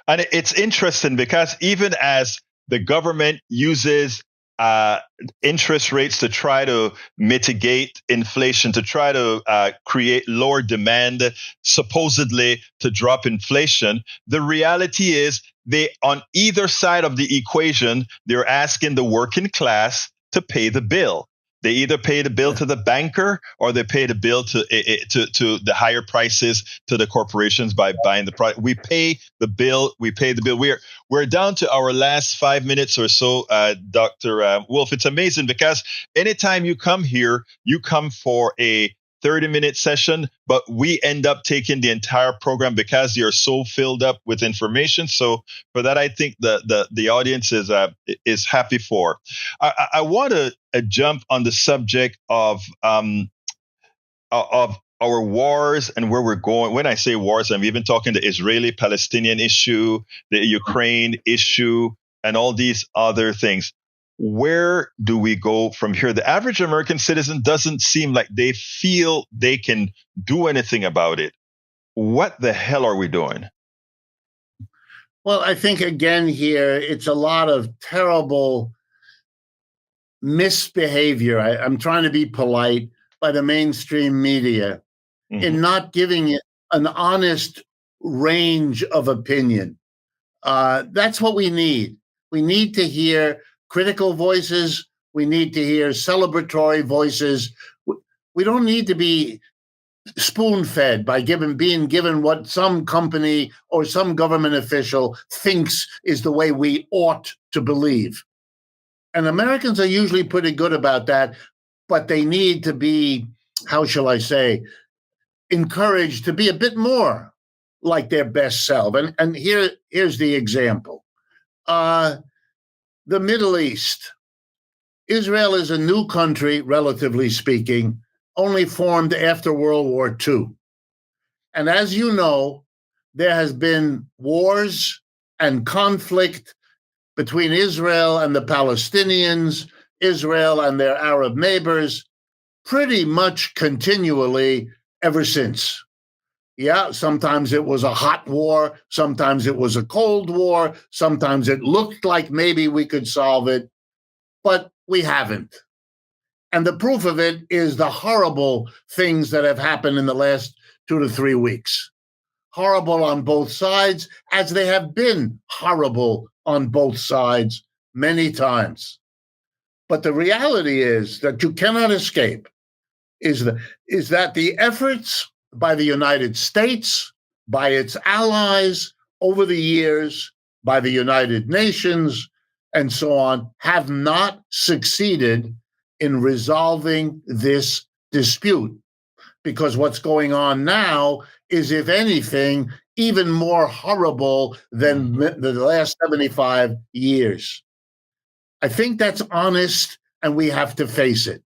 S1: And it's interesting because even as the government uses interest rates to try to mitigate inflation, to try to create lower demand, supposedly to drop inflation, the reality is they, on either side of the equation, they're asking the working class to pay the bill. They either pay the bill to the banker or they pay the bill to the higher prices to the corporations by buying the product. We pay the bill. We're down to our last 5 minutes or so, Dr. Wolff. It's amazing because anytime you come here, you come for a 30-minute session, but we end up taking the entire program because you're so filled up with information. So for that, I think the audience is happy for. I want to jump on the subject of our wars and where we're going. When I say wars, I'm even talking the Israeli-Palestinian issue, the Ukraine issue, and all these other things. Where do we go from here? The average American citizen doesn't seem like they feel they can do anything about it. What the hell are we doing?
S2: Well, I think, again, here, it's a lot of terrible misbehavior. I'm trying to be polite by the mainstream media in not giving it an honest range of opinion. That's what we need. We need to hear critical voices. We need to hear celebratory voices. We don't need to be spoon-fed by being given what some company or some government official thinks is the way we ought to believe. And Americans are usually pretty good about that, but they need to be, how shall I say, encouraged to be a bit more like their best self. And here's the example. The Middle East. Israel is a new country, relatively speaking, only formed after World War II. And as you know, there has been wars and conflict between Israel and the Palestinians, Israel and their Arab neighbors, pretty much continually ever since. Yeah, sometimes it was a hot war, sometimes it was a cold war, sometimes it looked like maybe we could solve it, but we haven't. And the proof of it is the horrible things that have happened in the last 2 to 3 weeks. horrible on both sides, as they have been horrible on both sides many times. But the reality is that you cannot escape is that the efforts by the United States, by its allies over the years, by the United Nations, and so on, have not succeeded in resolving this dispute. Because what's going on now is, if anything, even more horrible than the last 75 years. I think that's honest, and we have to face it.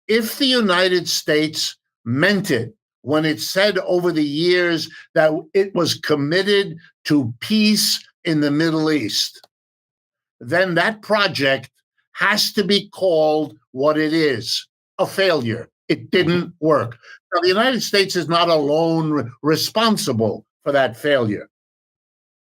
S2: If the United States meant it when it said over the years that it was committed to peace in the Middle East, then that project has to be called what it is, a failure. It didn't work. Now, the United States is not alone responsible for that failure.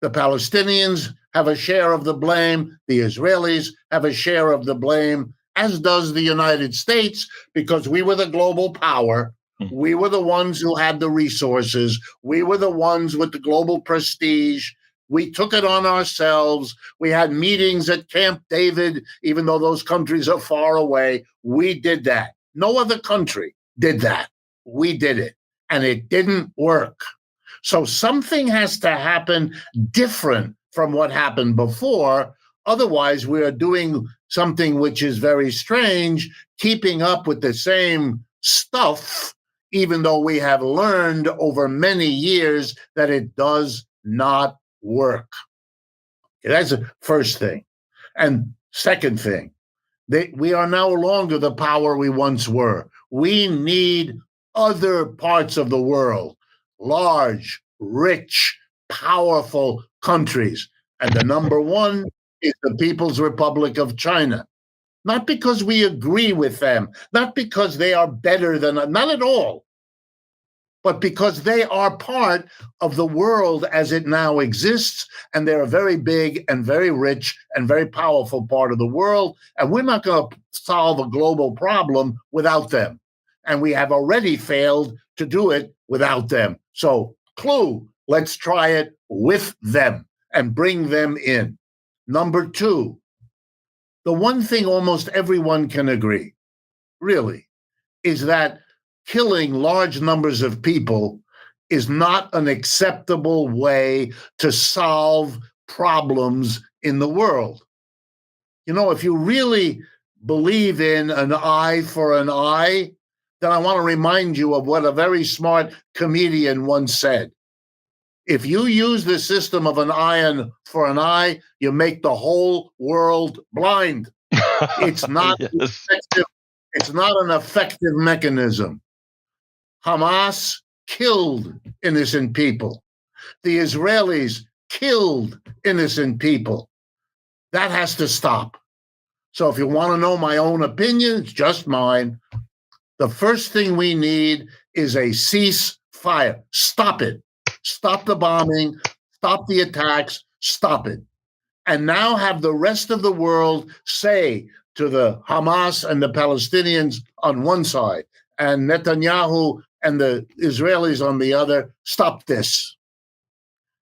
S2: The Palestinians have a share of the blame. The Israelis have a share of the blame, as does the United States, because we were the global power. We were the ones who had the resources. We were the ones with the global prestige. We took it on ourselves. We had meetings at Camp David, even though those countries are far away. We did that. No other country did that. We did it, and it didn't work. So something has to happen different from what happened before. Otherwise, we are doing something which is very strange, keeping up with the same stuff, even though we have learned over many years that it does not work. Okay, that's the first thing. And second thing, we are no longer the power we once were. We need other parts of the world, large, rich, powerful countries. And the number one is the People's Republic of China. Not because we agree with them, not because they are better than us, not at all, but because they are part of the world as it now exists, and they're a very big and very rich and very powerful part of the world, and we're not going to solve a global problem without them. And we have already failed to do it without them. So, clue, let's try it with them and bring them in. Number two, the one thing almost everyone can agree, really, is that killing large numbers of people is not an acceptable way to solve problems in the world. You know, if you really believe in an eye for an eye, then I want to remind you of what a very smart comedian once said. If you use the system of an eye for an eye, you make the whole world blind. It's not
S1: Yes.
S2: effective. It's not an effective mechanism. Hamas killed innocent people. The Israelis killed innocent people. That has to stop. So if you want to know my own opinion, it's just mine. The first thing we need is a ceasefire. Stop it. Stop the bombing. Stop the attacks. Stop it. And now have the rest of the world say to the Hamas and the Palestinians on one side, and Netanyahu and the Israelis on the other, stop this.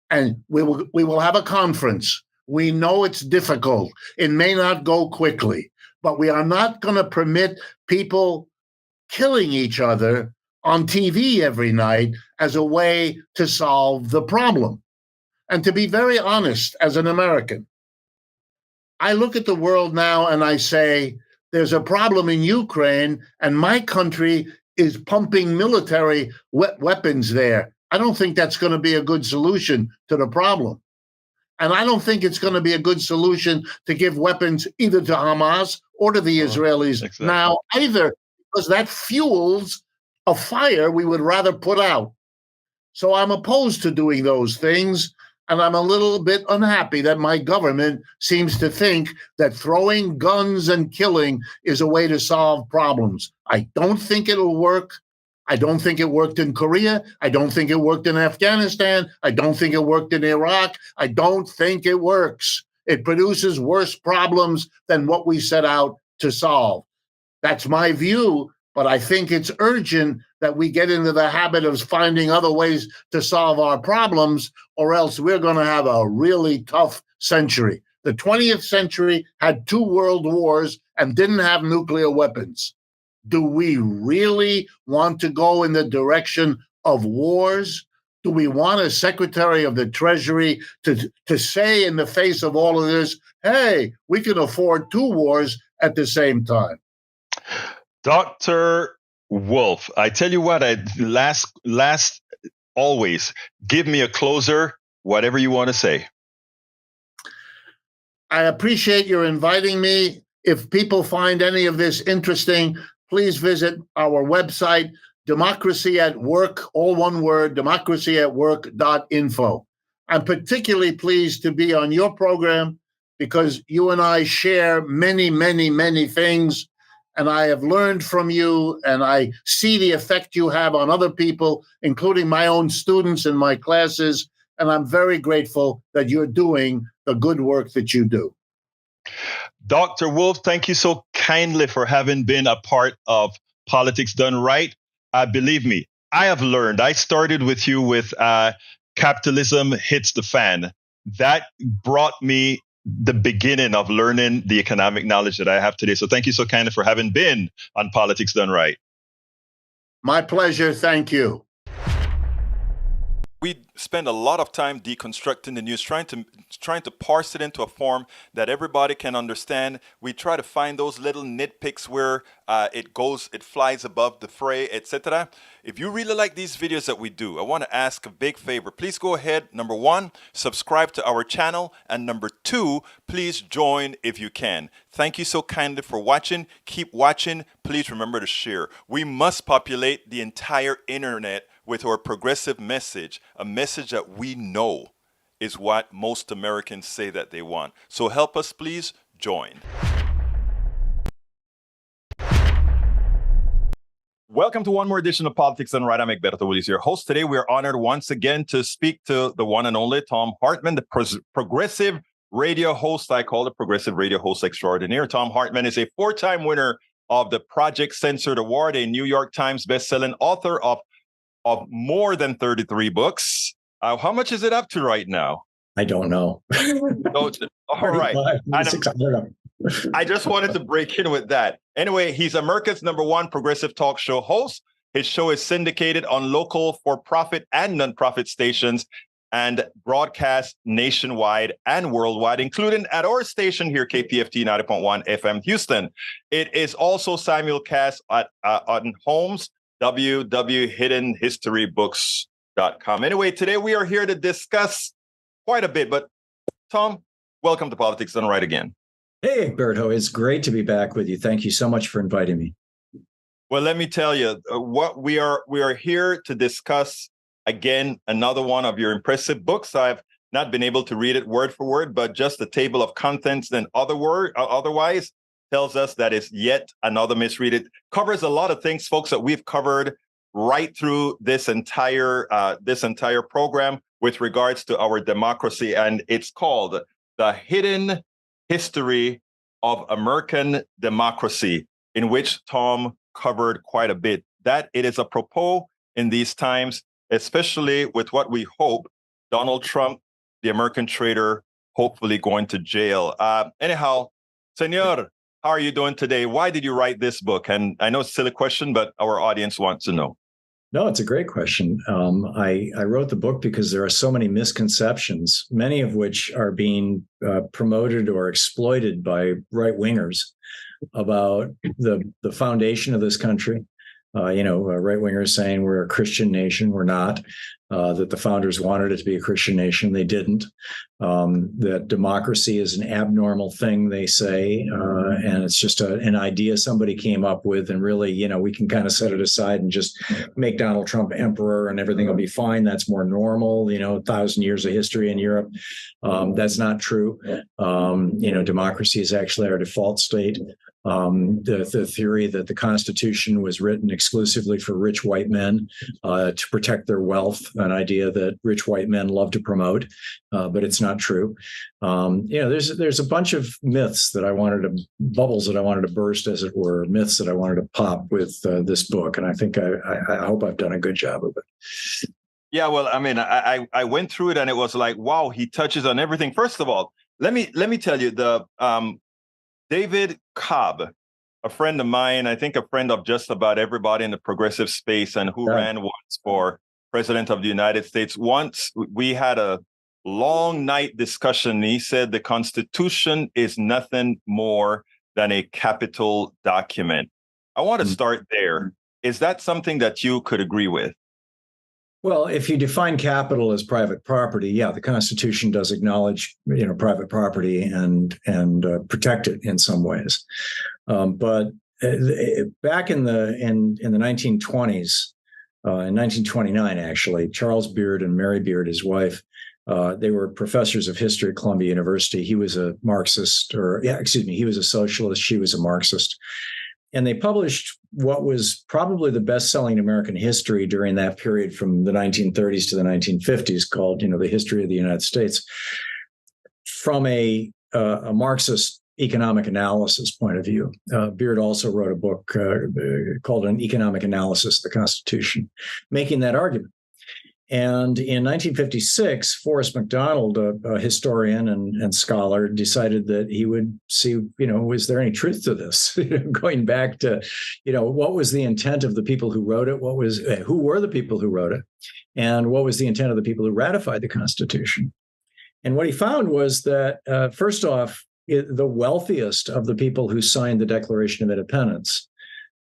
S2: And we will have a conference. We know it's difficult. It may not go quickly, but we are not going to permit people killing each other on TV every night as a way to solve the problem. And to be very honest, as an American, I look at the world now and I say, there's a problem in Ukraine, and my country is pumping military weapons there. I don't think that's going to be a good solution to the problem. And I don't think it's going to be a good solution to give weapons either to Hamas or to the Israelis now either, because that fuels a fire we would rather put out. So I'm opposed to doing those things. And I'm a little bit unhappy that my government seems to think that throwing guns and killing is a way to solve problems. I don't think it'll work. I don't think it worked in Korea. I don't think it worked in Afghanistan. I don't think it worked in Iraq. I don't think it works. It produces worse problems than what we set out to solve. That's my view, But I think it's urgent that we get into the habit of finding other ways to solve our problems, or else we're going to have a really tough century. The 20th century had 2 world wars and didn't have nuclear weapons. Do we really want to go in the direction of wars? Do we want a Secretary of the Treasury to say in the face of all of this, hey, we can afford 2 wars at the same time?
S1: Dr. Wolff, I tell you what, last always give me a closer, whatever you want to say.
S2: I appreciate your inviting me. If people find any of this interesting, please visit our website, Democracy at Work, all one word, democracyatwork.info. I'm particularly pleased to be on your program because you and I share many, many, many things. And I have learned from you, and I see the effect you have on other people, including my own students in my classes. And I'm very grateful that you're doing the good work that you do.
S1: Dr. Wolff, thank you so kindly for having been a part of Politics Done Right. Believe me, I have learned. I started with you with Capitalism Hits the Fan. That brought me the beginning of learning the economic knowledge that I have today. So thank you so kindly for having been on Politics Done Right.
S2: My pleasure. Thank you.
S3: We spend a lot of time deconstructing the news, trying to parse it into a form that everybody can understand. We try to find those little nitpicks where it flies above the fray, etc. If you really like these videos that we do, I want to ask a big favor. Please go ahead. Number 1, subscribe to our channel. And number 2, please join if you can. Thank you so kindly for watching. Keep watching. Please remember to share. We must populate the entire internet with our progressive message, a message that we know is what most Americans say that they want. So help us, please join. Welcome to one more edition of Politics Done Right. I'm Egberto Willis, your host. Today, we are honored once again to speak to the one and only Thom Hartmann, the progressive radio host. I call it progressive radio host extraordinaire. Thom Hartmann is a 4-time winner of the Project Censored Award, a New York Times bestselling author of more than 33 books. How much is it up to right now?
S4: I don't know.
S3: All right. I don't know. I just wanted to break in with that. Anyway, he's America's #1 progressive talk show host. His show is syndicated on local for-profit and non-profit stations and broadcast nationwide and worldwide, including at our station here, KPFT 90.1 FM Houston. It is also simulcast on Holmes, www.hiddenhistorybooks.com. Anyway, today we are here to discuss quite a bit, but Thom, welcome to Politics Done Right again.
S4: Hey, Egberto, it's great to be back with you. Thank you so much for inviting me.
S3: Well, let me tell you, what we are here to discuss, again, another one of your impressive books. I've not been able to read it word for word, but just the table of contents and otherwise tells us that it's yet another misread. It covers a lot of things, folks, that we've covered right through this entire program with regards to our democracy, and it's called The Hidden History of American Democracy, in which Thom covered quite a bit. That it is apropos in these times, especially with what we hope Donald Trump, the American traitor, hopefully going to jail. Anyhow, Senor, how are you doing today? Why did you write this book? And I know it's a silly question, but our audience wants to know.
S4: No, it's a great question. I wrote the book because there are so many misconceptions, many of which are being promoted or exploited by right-wingers about the foundation of this country. Right-wingers saying we're a Christian nation. We're not. That the founders wanted it to be a Christian nation. They didn't. That democracy is an abnormal thing, they say, and it's just an idea somebody came up with. And really, we can kind of set it aside and just make Donald Trump emperor and everything will be fine. That's more normal, 1,000 years of history in Europe. That's not true. Democracy is actually our default state. The theory that the Constitution was written exclusively for rich white men to protect their wealth, an idea that rich white men love to promote, but it's not true. There's a bunch of myths that bubbles that I wanted to burst, as it were, myths that I wanted to pop with this book, and I think I hope I've done a good job of it.
S3: Yeah, well, I mean, I went through it and it was like, wow, he touches on everything. First of all, let me tell you, the David Cobb, a friend of mine, I think a friend of just about everybody in the progressive space, and who ran once for president of the United States. Once we had a long night discussion. He said the Constitution is nothing more than a capital document. I want to start there. Is that something that you could agree with?
S4: Well, if you define capital as private property, yeah, the Constitution does acknowledge, private property and protect it in some ways. But back in the 1920s, in 1929, actually, Charles Beard and Mary Beard, his wife, they were professors of history at Columbia University. He was a Marxist, he was a socialist. She was a Marxist. And they published what was probably the best-selling American history during that period from the 1930s to the 1950s, called, The History of the United States, from a Marxist economic analysis point of view. Beard also wrote a book called An Economic Analysis of the Constitution, making that argument. And in 1956, Forrest McDonald, a historian and scholar, decided that he would see, was there any truth to this? Going back to, what was the intent of the people who wrote it? Who were the people who wrote it? And what was the intent of the people who ratified the Constitution? And what he found was that, first off, the wealthiest of the people who signed the Declaration of Independence,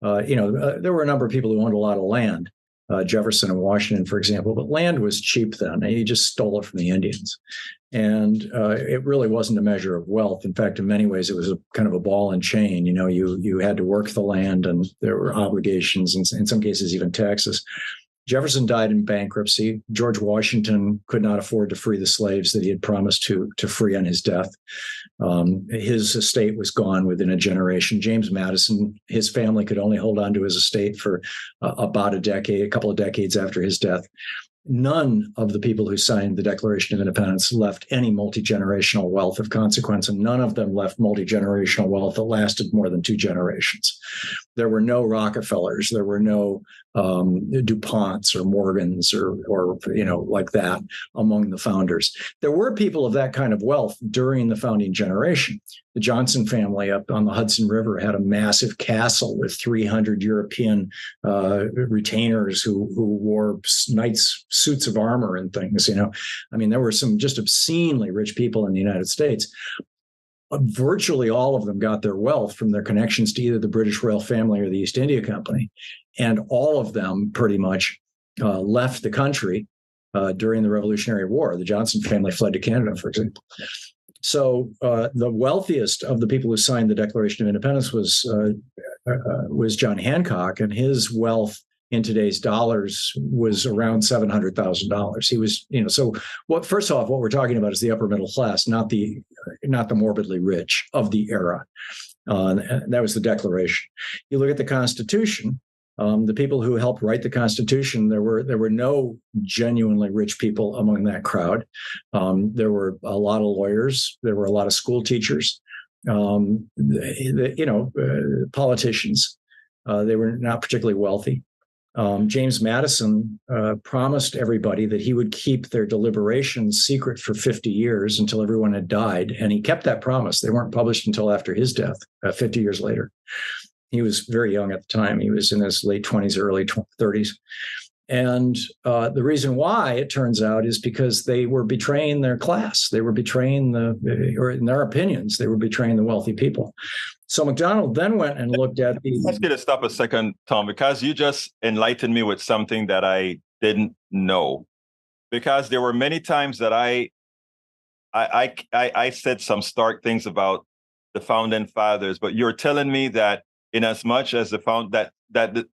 S4: there were a number of people who owned a lot of land. Jefferson and Washington, for example, but land was cheap then. And you just stole it from the Indians. And it really wasn't a measure of wealth. In fact, in many ways, it was a kind of a ball and chain. You had to work the land, and there were obligations, and in some cases, even taxes. Jefferson died in bankruptcy. George Washington could not afford to free the slaves that he had promised to free on his death. His estate was gone within a generation. James Madison, his family could only hold on to his estate for about a couple of decades after his death. None of the people who signed the Declaration of Independence left any multi-generational wealth of consequence, and none of them left multi-generational wealth that lasted more than 2 generations. There were no Rockefellers, there were no DuPonts or Morgans or like that among the founders. There were people of that kind of wealth during the founding generation. The Johnson family up on the Hudson River had a massive castle with 300 European retainers who wore knights' suits of armor and things. There were some just obscenely rich people in the United States. Virtually all of them got their wealth from their connections to either the British royal family or the East India Company. And all of them pretty much left the country during the Revolutionary War. The Johnson family fled to Canada, for example. So the wealthiest of the people who signed the Declaration of Independence was John Hancock, and his wealth in today's dollars was around $700,000. He was, so first off, what we're talking about is the upper middle class, not the morbidly rich of the era. That was the Declaration. You look at the Constitution, the people who helped write the Constitution, there were no genuinely rich people among that crowd. There were a lot of lawyers. There were a lot of school teachers, politicians. They were not particularly wealthy. James Madison promised everybody that he would keep their deliberations secret for 50 years until everyone had died. And he kept that promise. They weren't published until after his death, 50 years later. He was very young at the time. He was in his late 20s, early 30s. And the reason why, it turns out, is because they were betraying their class. They were betraying or in their opinions, they were betraying the wealthy people. So McDonald then went and looked at the...
S3: Let's get to stop a second, Tom, because you just enlightened me with something that I didn't know. Because there were many times that I said some stark things about the founding fathers, but you're telling me that in as much as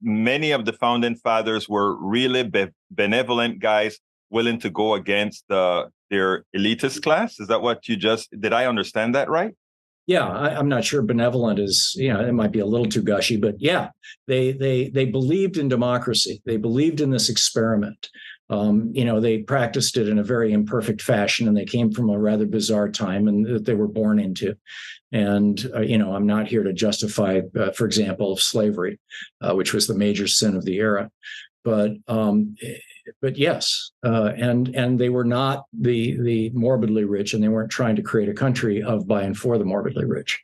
S3: many of the founding fathers were really benevolent guys willing to go against their elitist class. Is that what did I understand that right?
S4: Yeah, I'm not sure benevolent is, it might be a little too gushy, but yeah, they believed in democracy. They believed in this experiment. They practiced it in a very imperfect fashion, and they came from a rather bizarre time and that they were born into. And, I'm not here to justify, for example, slavery, which was the major sin of the era. But yes, and they were not the morbidly rich, and they weren't trying to create a country of, by, and for the morbidly rich.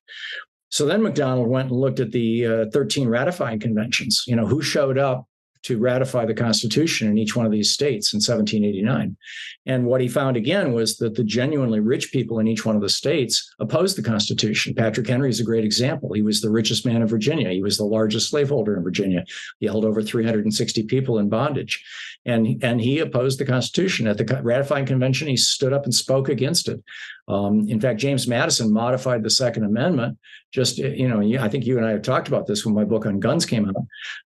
S4: So then MacDonald went and looked at the 13 ratifying conventions. Who showed up to ratify the Constitution in each one of these states in 1789. And what he found again was that the genuinely rich people in each one of the states opposed the Constitution. Patrick Henry is a great example. He was the richest man in Virginia. He was the largest slaveholder in Virginia. He held over 360 people in bondage. And he opposed the Constitution. At the ratifying convention, he stood up and spoke against it. In fact, James Madison modified the Second Amendment. Just, I think you and I have talked about this when my book on guns came out.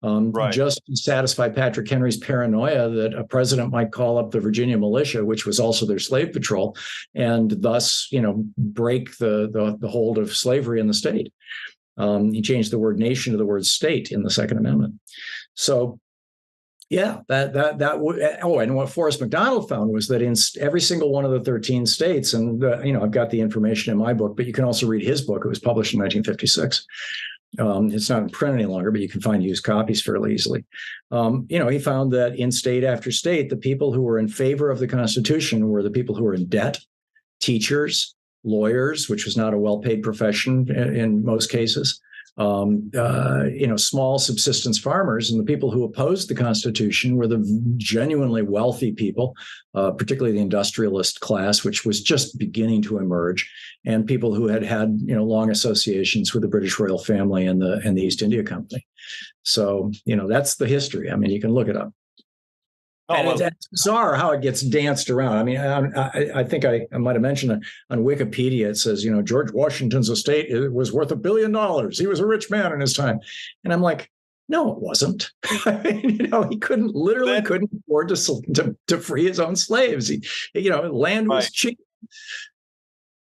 S3: Right.
S4: Just to satisfy Patrick Henry's paranoia that a president might call up the Virginia militia, which was also their slave patrol, and thus, break the hold of slavery in the state. He changed the word nation to the word state in the Second Amendment. So, yeah, and what Forrest McDonald found was that in every single one of the 13 states, and I've got the information in my book, but you can also read his book. It was published in 1956. It's not in print any longer, but you can find used copies fairly easily. He found that in state after state, the people who were in favor of the Constitution were the people who were in debt, teachers, lawyers, which was not a well-paid profession in most cases, small subsistence farmers, and the people who opposed the Constitution were the genuinely wealthy people, particularly the industrialist class, which was just beginning to emerge, and people who had long associations with the British royal family and the East India Company. So, that's the history. I mean, you can look it up. It's bizarre how it gets danced around. I mean, I think I might have mentioned on Wikipedia, it says, George Washington's estate was worth $1 billion. He was a rich man in his time. And I'm like, no, it wasn't. He couldn't afford to free his own slaves. Land was cheap.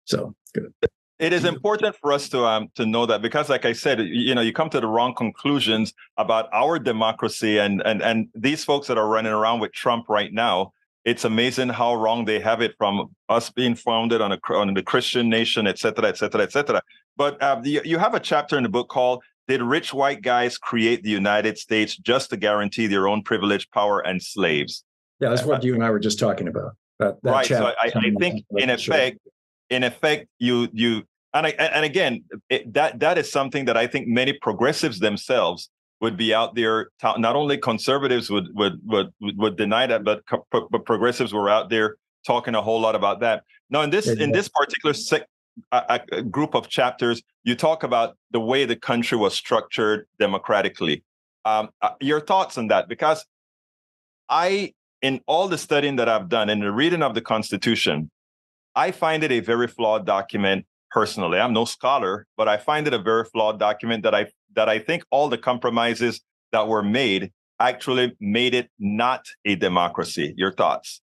S4: So good.
S3: It is important for us to know that, because, like I said, you come to the wrong conclusions about our democracy, and these folks that are running around with Trump right now. It's amazing how wrong they have it, from us being founded on the Christian nation, et cetera, et cetera, et cetera. But you have a chapter in the book called "Did Rich White Guys Create the United States Just to Guarantee Their Own Privilege, Power, and Slaves?"
S4: Yeah, that's what you and I were just talking about. That
S3: right.
S4: Chapter.
S3: So I think in effect, you and again, that is something that I think many progressives themselves would be out there. Not only conservatives would deny that, but progressives were out there talking a whole lot about that. Now, in this particular group of chapters, you talk about the way the country was structured democratically. Your thoughts on that? Because in all the studying that I've done and the reading of the Constitution, I find it a very flawed document. Personally, I'm no scholar, but I find it a very flawed document that I think all the compromises that were made actually made it not a democracy. Your thoughts?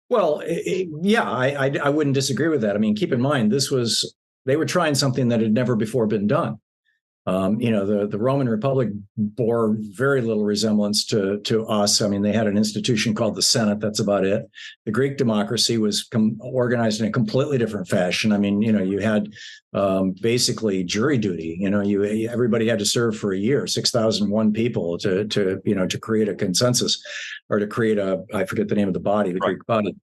S4: Well, I wouldn't disagree with that. I mean, keep in mind, they were trying something that had never before been done. The Roman Republic bore very little resemblance to us. I mean, they had an institution called the Senate. That's about it. The Greek democracy was organized in a completely different fashion. I mean, you had basically jury duty. Everybody had to serve for a year, 6,001 people to create a consensus, or to create I forget the name of the body, the Greek body.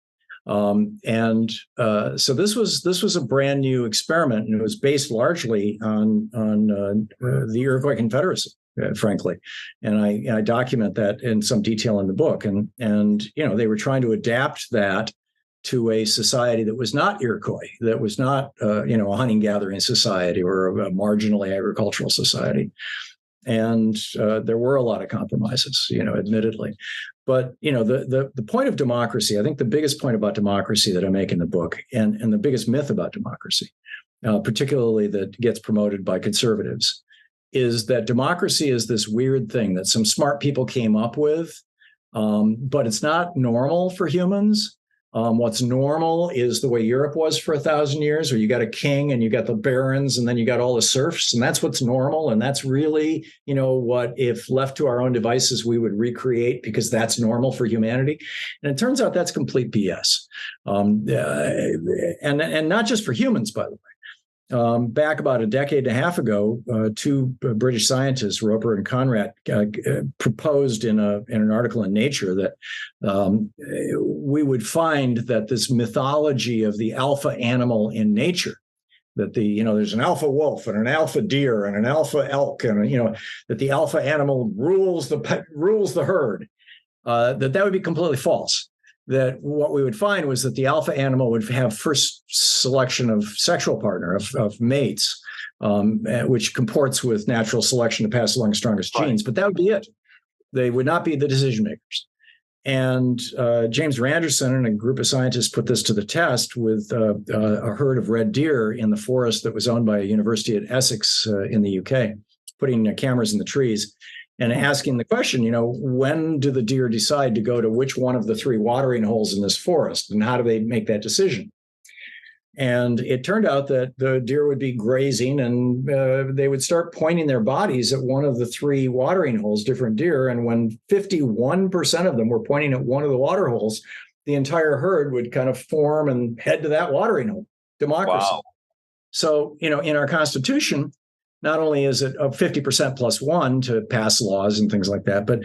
S4: So this was a brand new experiment, and it was based largely on the Iroquois Confederacy, frankly. And I document that in some detail in the book. And they were trying to adapt that to a society that was not Iroquois, that was not a hunting gathering society or a marginally agricultural society. And there were a lot of compromises, admittedly. But, the point of democracy, I think the biggest point about democracy that I make in the book, and the biggest myth about democracy, particularly that gets promoted by conservatives, is that democracy is this weird thing that some smart people came up with, but it's not normal for humans. What's normal is the way Europe was for 1,000 years, where you got a king and you got the barons and then you got all the serfs, and that's what's normal. And that's really, what, if left to our own devices, we would recreate because that's normal for humanity. And it turns out that's complete BS. And not just for humans, by the way. Back about a decade and a half ago, two British scientists, Roper and Conrad, proposed in an article in Nature that we would find that this mythology of the alpha animal in nature, that there's an alpha wolf and an alpha deer and an alpha elk, and that the alpha animal rules the herd, that would be completely false. That what we would find was that the alpha animal would have first selection of sexual partner, of mates, which comports with natural selection to pass along the strongest genes. But that would be it. They would not be the decision makers. And James Randerson and a group of scientists put this to the test with a herd of red deer in the forest that was owned by a university at Essex in the UK, putting cameras in the trees and asking the question, when do the deer decide to go to which one of the three watering holes in this forest, and how do they make that decision? And it turned out that the deer would be grazing, and they would start pointing their bodies at one of the three watering holes, different deer. And when 51% of them were pointing at one of the water holes, the entire herd would kind of form and head to that watering hole. Democracy. Wow. So, in our Constitution, not only is it 50% plus one to pass laws and things like that, but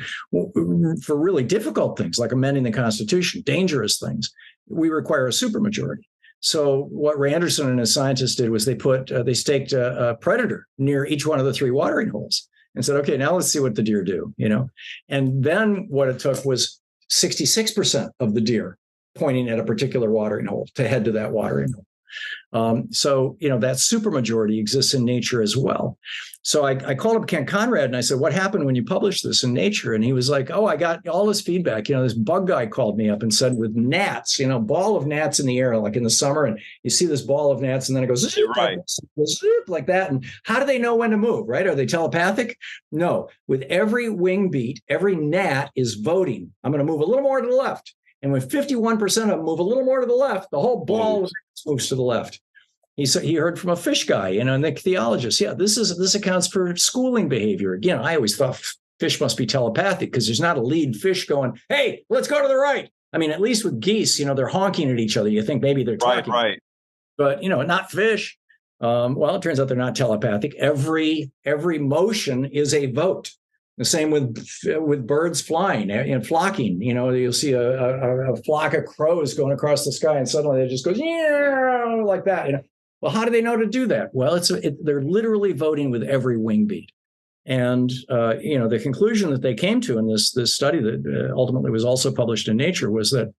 S4: for really difficult things like amending the Constitution, dangerous things, we require a supermajority. So what Randerson and his scientists did was they staked a predator near each one of the three watering holes and said, okay, now let's see what the deer do, And then what it took was 66% of the deer pointing at a particular watering hole to head to that watering hole. So that supermajority exists in nature as well. So I called up Ken Conrad and I said, what happened when you published this in Nature? And he was like, I got all this feedback. This bug guy called me up and said, with gnats, ball of gnats in the air, like in the summer, and you see this ball of gnats and then it goes zoop, zoop, like that. And how do they know when to move, right? Are they telepathic? No. With every wing beat, every gnat is voting. I'm going to move a little more to the left. And when 51% of them move a little more to the left, the whole ball moves to the left. He heard from a fish guy, and the ichthyologist. Yeah, this accounts for schooling behavior. Again, I always thought fish must be telepathic because there's not a lead fish going, hey, let's go to the right. I mean, at least with geese, they're honking at each other. You think maybe they're talking.
S3: Right.
S4: But, not fish. Well, it turns out they're not telepathic. Every motion is a vote. The same with birds flying and flocking. You'll see a flock of crows going across the sky, and suddenly they just go like that. Well, how do they know to do that? Well, they're literally voting with every wing beat. And the conclusion that they came to in this study that ultimately was also published in Nature was that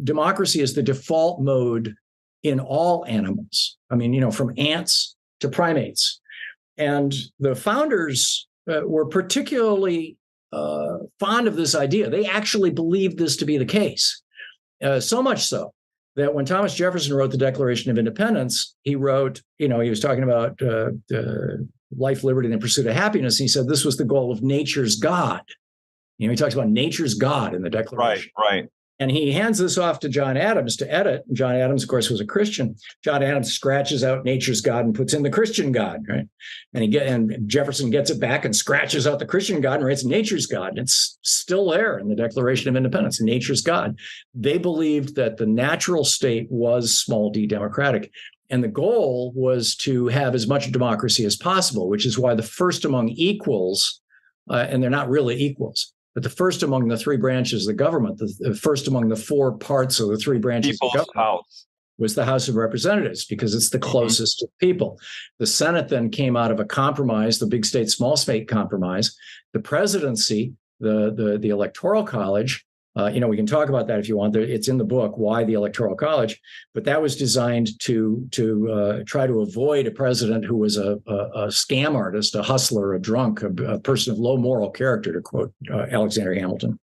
S4: democracy is the default mode in all animals. I mean, from ants to primates. And the founders were particularly fond of this idea. They actually believed this to be the case, so much so that when Thomas Jefferson wrote the Declaration of Independence, he wrote, he was talking about life, liberty, and the pursuit of happiness. He said this was the goal of nature's God. He talks about nature's God in the Declaration.
S3: Right.
S4: And he hands this off to John Adams to edit. John Adams, of course, was a Christian. John Adams scratches out nature's God and puts in the Christian God, right? And Jefferson gets it back and scratches out the Christian God and writes nature's God. And it's still there in the Declaration of Independence, nature's God. They believed that the natural state was small d democratic. And the goal was to have as much democracy as possible, which is why the first among equals, and they're not really equals, but the first among the three branches of the government, the first among the four parts of the three branches of the government was the House of Representatives, because it's the closest to people. The Senate then came out of a compromise, the big state, small state compromise. The presidency, the Electoral College, we can talk about that if you want. It's in the book, Why the Electoral College. But that was designed to try to avoid a president who was a scam artist, a hustler, a drunk, a person of low moral character, to quote Alexander Hamilton.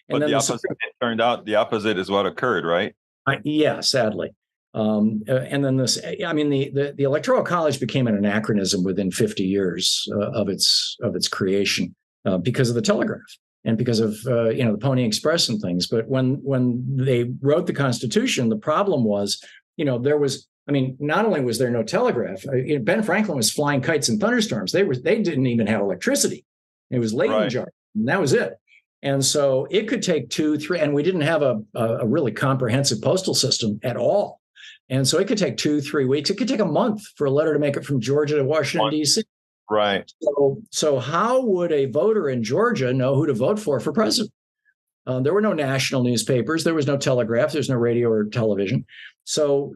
S3: And but it turned out the opposite is what occurred, right?
S4: Yeah, sadly. And then the Electoral College became an anachronism within 50 years of its creation because of the telegraph. and because of the Pony Express and things. But when they wrote the Constitution, the problem was, there was, not only was there no telegraph, Ben Franklin was flying kites in thunderstorms. They didn't even have electricity. It was Leyden jar, and that was it. And so it could take 2, 3, and we didn't have a really comprehensive postal system at all. And so it could take 2, 3 weeks. It could take a month for a letter to make it from Georgia to Washington, D.C.
S3: Right.
S4: So how would a voter in Georgia know who to vote for president? There were no national newspapers. There was no telegraph. There's no radio or television. So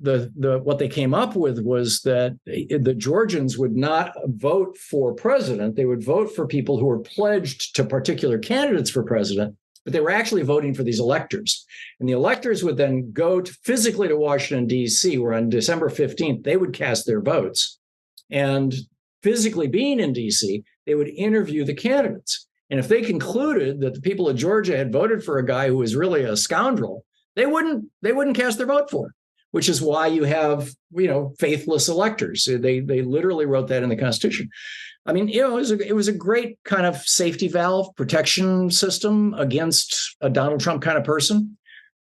S4: what they came up with was that the Georgians would not vote for president. They would vote for people who were pledged to particular candidates for president, but they were actually voting for these electors. And the electors would then go physically to Washington, D.C., where on December 15th, they would cast their votes. And physically being in D.C., they would interview the candidates. And if they concluded that the people of Georgia had voted for a guy who was really a scoundrel, they wouldn't cast their vote for him, which is why you have, faithless electors. They literally wrote that in the Constitution. It was a great kind of safety valve protection system against a Donald Trump kind of person.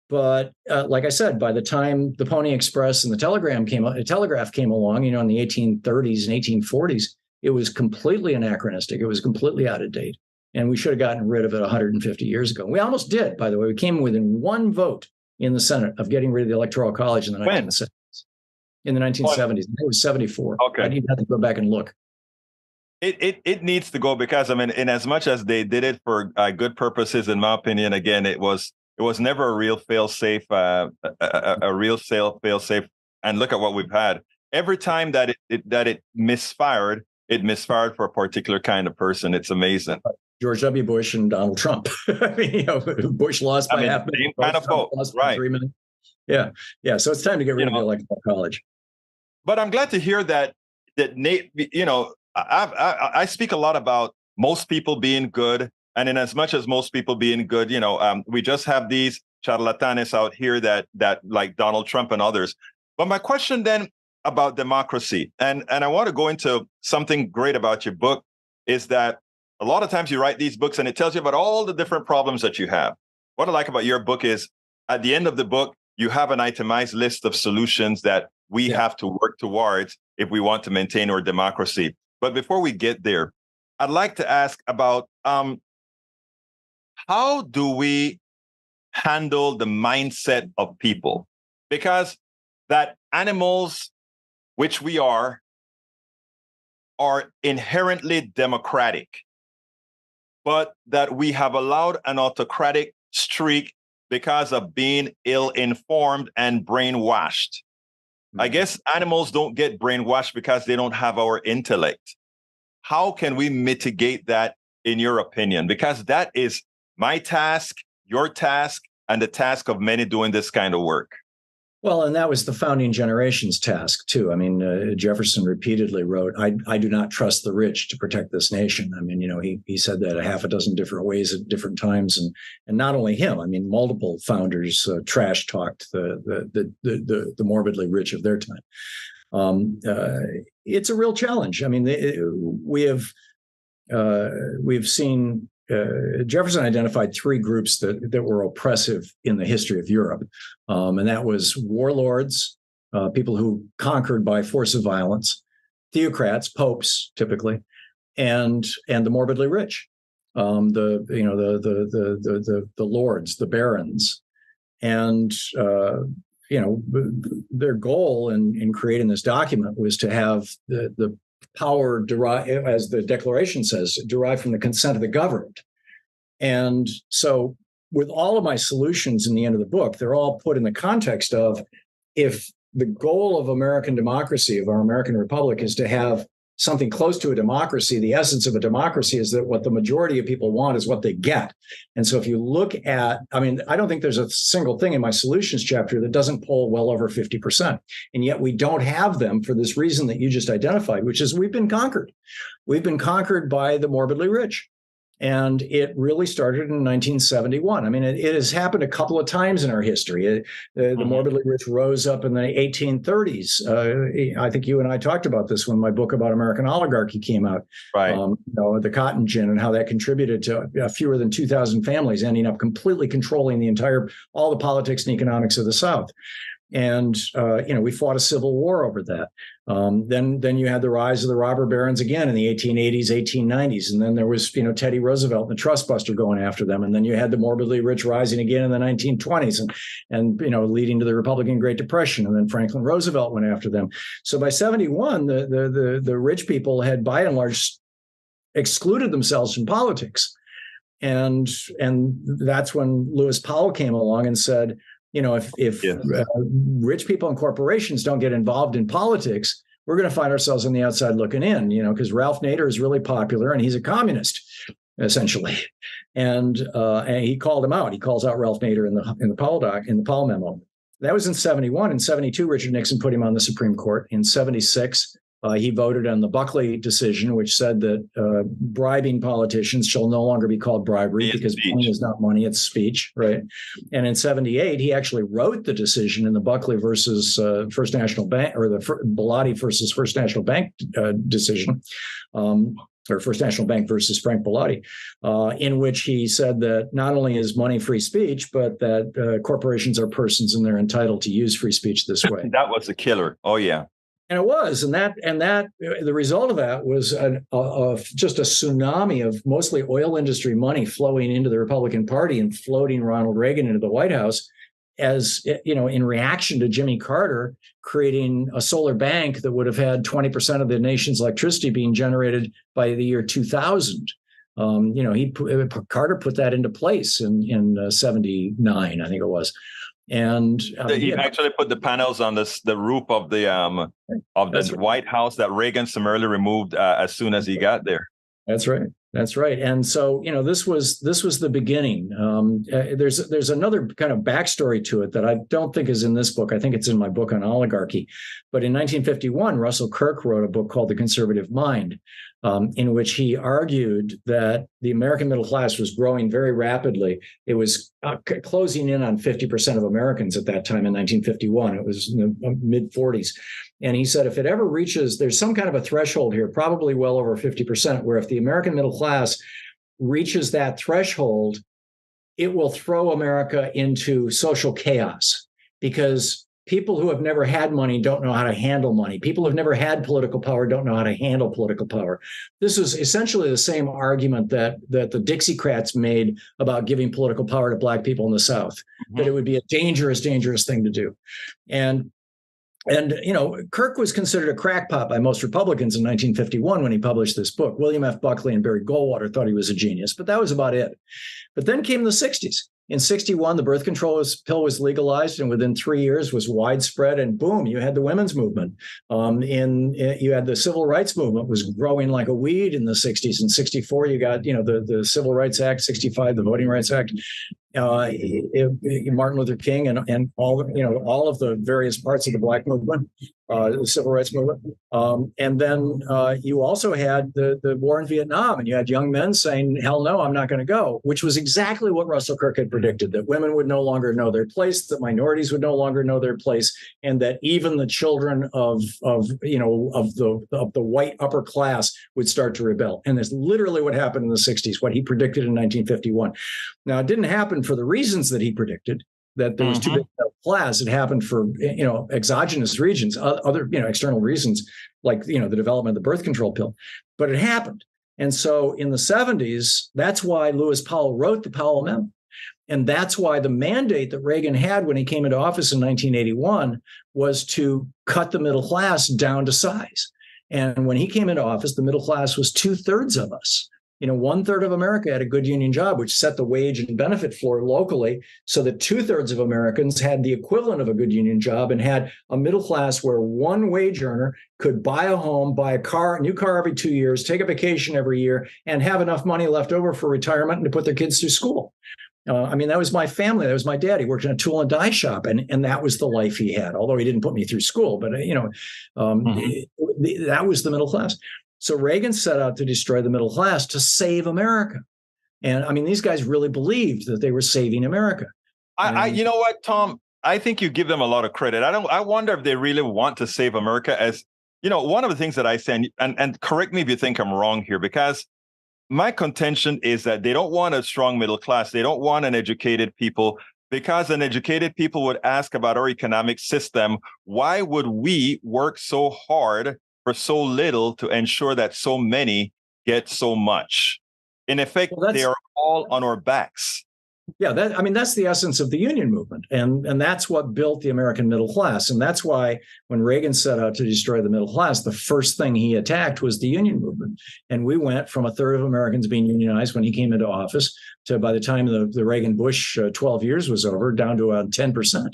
S4: But like I said, by the time the Pony Express and the telegraph came along, in the 1830s and 1840s, it was completely anachronistic. It was completely out of date. And we should have gotten rid of it 150 years ago. We almost did, by the way. We came within one vote in the Senate of getting rid of the Electoral College in the 1970s. In the 1970s. It was 74.
S3: Okay.
S4: I need to have to go back and look.
S3: It needs to go because, in as much as they did it for good purposes, in my opinion, again, it was never a real fail-safe, fail-safe. And look at what we've had. Every time that it misfired, for a particular kind of person. It's amazing.
S4: George W. Bush and Donald Trump. Bush lost by half a million.
S3: Kind of vote, right?
S4: 3 million. Yeah. So it's time to get rid of the Electoral College.
S3: But I'm glad to hear that Nate. I speak a lot about most people being good, and in as much as most people being good, we just have these charlatanes out here that like Donald Trump and others. But my question then about democracy, and I want to go into something great about your book, is that a lot of times you write these books and it tells you about all the different problems that you have. What I like about your book is at the end of the book, you have an itemized list of solutions that we have to work towards if we want to maintain our democracy. But before we get there, I'd like to ask about how do we handle the mindset of people? Because that animals, which we are inherently democratic, but that we have allowed an autocratic streak because of being ill-informed and brainwashed. I guess animals don't get brainwashed because they don't have our intellect. How can we mitigate that, in your opinion? Because that is my task, your task, and the task of many doing this kind of work.
S4: Well, and that was the founding generation's task, too. Jefferson repeatedly wrote, I do not trust the rich to protect this nation. He said that a half a dozen different ways at different times. And not only him, multiple founders trash talked the morbidly rich of their time. It's a real challenge. We've seen Jefferson identified 3 groups that were oppressive in the history of Europe. And that was warlords, people who conquered by force of violence, theocrats, popes, typically, and the morbidly rich, the lords, the barons. And, their goal in creating this document was to have the power derived, as the Declaration says, derived from the consent of the governed. And so with all of my solutions in the end of the book, they're all put in the context of, if the goal of American democracy, of our American republic, is to have something close to a democracy, the essence of a democracy is that what the majority of people want is what they get. And so if you look at, I don't think there's a single thing in my solutions chapter that doesn't poll well over 50%. And yet we don't have them for this reason that you just identified, which is we've been conquered. We've been conquered by the morbidly rich. And it really started in 1971. I mean, it has happened a couple of times in our history. The morbidly rich rose up in the 1830s. I think you and I talked about this when my book about American oligarchy came out.
S3: Right.
S4: The cotton gin and how that contributed to fewer than 2,000 families ending up completely controlling all the politics and economics of the South. And, we fought a civil war over that. Then you had the rise of the robber barons again in the 1880s, 1890s. And then there was, Teddy Roosevelt and the trust buster going after them. And then you had the morbidly rich rising again in the 1920s and leading to the Republican Great Depression. And then Franklin Roosevelt went after them. So by 71, the rich people had by and large excluded themselves from politics. And that's when Lewis Powell came along and said, if rich people and corporations don't get involved in politics, we're going to find ourselves on the outside looking in, because Ralph Nader is really popular and he's a communist, essentially. And he called him out. He calls out Ralph Nader in the Powell memo. That was in 71. In 72, Richard Nixon put him on the Supreme Court. In 76, he voted on the Buckley decision, which said that bribing politicians shall no longer be called bribery because money is not money, it's speech, right? And in 78, he actually wrote the decision in the Buckley versus First National Bank, or the Bellotti versus First National Bank decision, or First National Bank versus Frank Bellotti, in which he said that not only is money free speech, but that corporations are persons and they're entitled to use free speech this way.
S3: That was a killer. Oh, yeah.
S4: And it was, and that the result of that was just a tsunami of mostly oil industry money flowing into the Republican Party and floating Ronald Reagan into the White House, as in reaction to Jimmy Carter creating a solar bank that would have had 20% of the nation's electricity being generated by the year 2000. Carter put that into place in 79, I think it was. And
S3: he actually put the panels on the roof of the White House that Reagan summarily removed as soon as he got there.
S4: That's right. That's right. And so, this was the beginning. There's another kind of backstory to it that I don't think is in this book. I think it's in my book on oligarchy. But in 1951, Russell Kirk wrote a book called The Conservative Mind, in which he argued that the American middle class was growing very rapidly. It was closing in on 50% of Americans at that time in 1951. It was in the mid 40s. And he said, if it ever reaches, there's some kind of a threshold here, probably well over 50%, where if the American middle class reaches that threshold, it will throw America into social chaos, because people who have never had money don't know how to handle money. People who have never had political power don't know how to handle political power. This is essentially the same argument that the Dixiecrats made about giving political power to Black people in the South, that it would be a dangerous, dangerous thing to do. And Kirk was considered a crackpot by most Republicans in 1951 when he published this book. William F. Buckley and Barry Goldwater thought he was a genius, but that was about it. But then came the 60s. In 61, the birth control pill was legalized, and within 3 years was widespread. And boom, you had the women's movement. You had the civil rights movement was growing like a weed in the 60s. In 64, you got the Civil Rights Act. 65, the Voting Rights Act. Martin Luther King and all of the various parts of the Black movement, the civil rights movement, and then you also had the war in Vietnam, and you had young men saying, "Hell no, I'm not going to go," which was exactly what Russell Kirk had predicted: that women would no longer know their place, that minorities would no longer know their place, and that even the children of the white upper class would start to rebel. And that's literally what happened in the 60s, what he predicted in 1951. Now, it didn't happen for the reasons that he predicted, that there was too big of a class. It happened for exogenous reasons, other external reasons, like the development of the birth control pill. But it happened. And so in the 70s, that's why Lewis Powell wrote the Powell Memo. And that's why the mandate that Reagan had when he came into office in 1981 was to cut the middle class down to size. And when he came into office, the middle class was 2/3 of us. 1/3 of America had a good union job, which set the wage and benefit floor locally, so that 2/3 of Americans had the equivalent of a good union job and had a middle class where one wage earner could buy a home, buy a new car every 2 years, take a vacation every year, and have enough money left over for retirement and to put their kids through school. That was my family. That was my dad. He worked in a tool and die shop, and that was the life he had, although he didn't put me through school. But, that was the middle class. So Reagan set out to destroy the middle class to save America. And I mean, these guys really believed that they were saving America.
S3: You know what, Tom? I think you give them a lot of credit. I wonder if they really want to save America. As you know, one of the things that I say, and correct me if you think I'm wrong here, because my contention is that they don't want a strong middle class. They don't want an educated people, because an educated people would ask about our economic system. Why would we work so hard for so little to ensure that so many get so much? In effect, they are all on our backs.
S4: Yeah, that's the essence of the union movement. And that's what built the American middle class. And that's why when Reagan set out to destroy the middle class, the first thing he attacked was the union movement. And we went from a third of Americans being unionized when he came into office to, by the time the Reagan-Bush 12 years was over, down to around 10%.